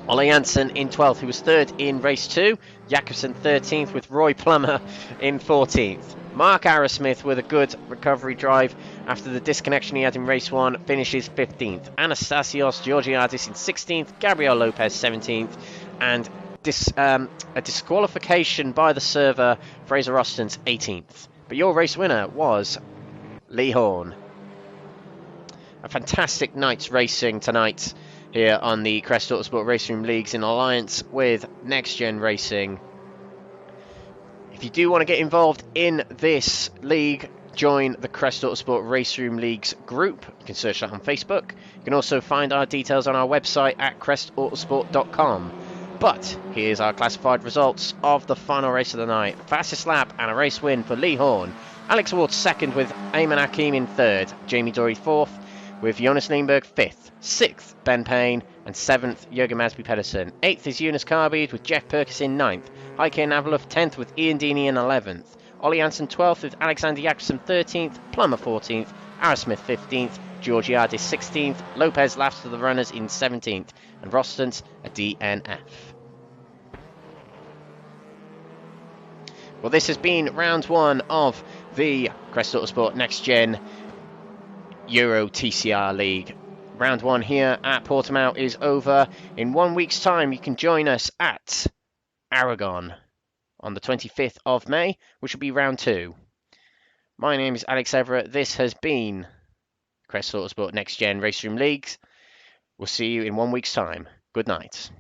Olly Hansen in 12th, who was 3rd in race 2. Jakobsen 13th, with Roy Plummer in 14th. Mark Arrowsmith with a good recovery drive after the disconnection he had in race 1, finishes 15th. Anastasios Georgiadis in 16th, Gabrielle Lopez 17th, and a disqualification by the server, Fraser Austin's 18th. But your race winner was Lee Horn. A fantastic night's racing tonight here on the Crest Autosport RaceRoom Leagues in alliance with NXTGEN Racing. If you do want to get involved in this league, join the Crest Autosport RaceRoom Leagues group. You can search that on Facebook. You can also find our details on our website at crestautosport.com. But here's our classified results of the final race of the night. Fastest lap and a race win for Lee Horn. Alex Ward 2nd with Eamon Hakim in 3rd. Jamie Dory 4th with Jonas Leanberg 5th. 6th Ben Payne, and 7th Jürgen Madsby Pedersen. 8th is Jonas Carbide with Jeff Perkins in 9th. Heike Navalov 10th with Ian Deeney in 11th. Olly Hansen 12th with Alexander Jakobsen 13th. Plummer 14th. Arrowsmith 15th. Georgiadis 16th. Lopez last of the runners in 17th. And Rostons a DNF. Well, this has been round one of the Crest Autosport Next Gen Euro TCR League. Round one here at Portimao is over. In 1 week's time, you can join us at Aragon on the 25th of May, which will be round two. My name is Alex Everett. This has been Crest Autosport Next Gen Race Room Leagues. We'll see you in 1 week's time. Good night.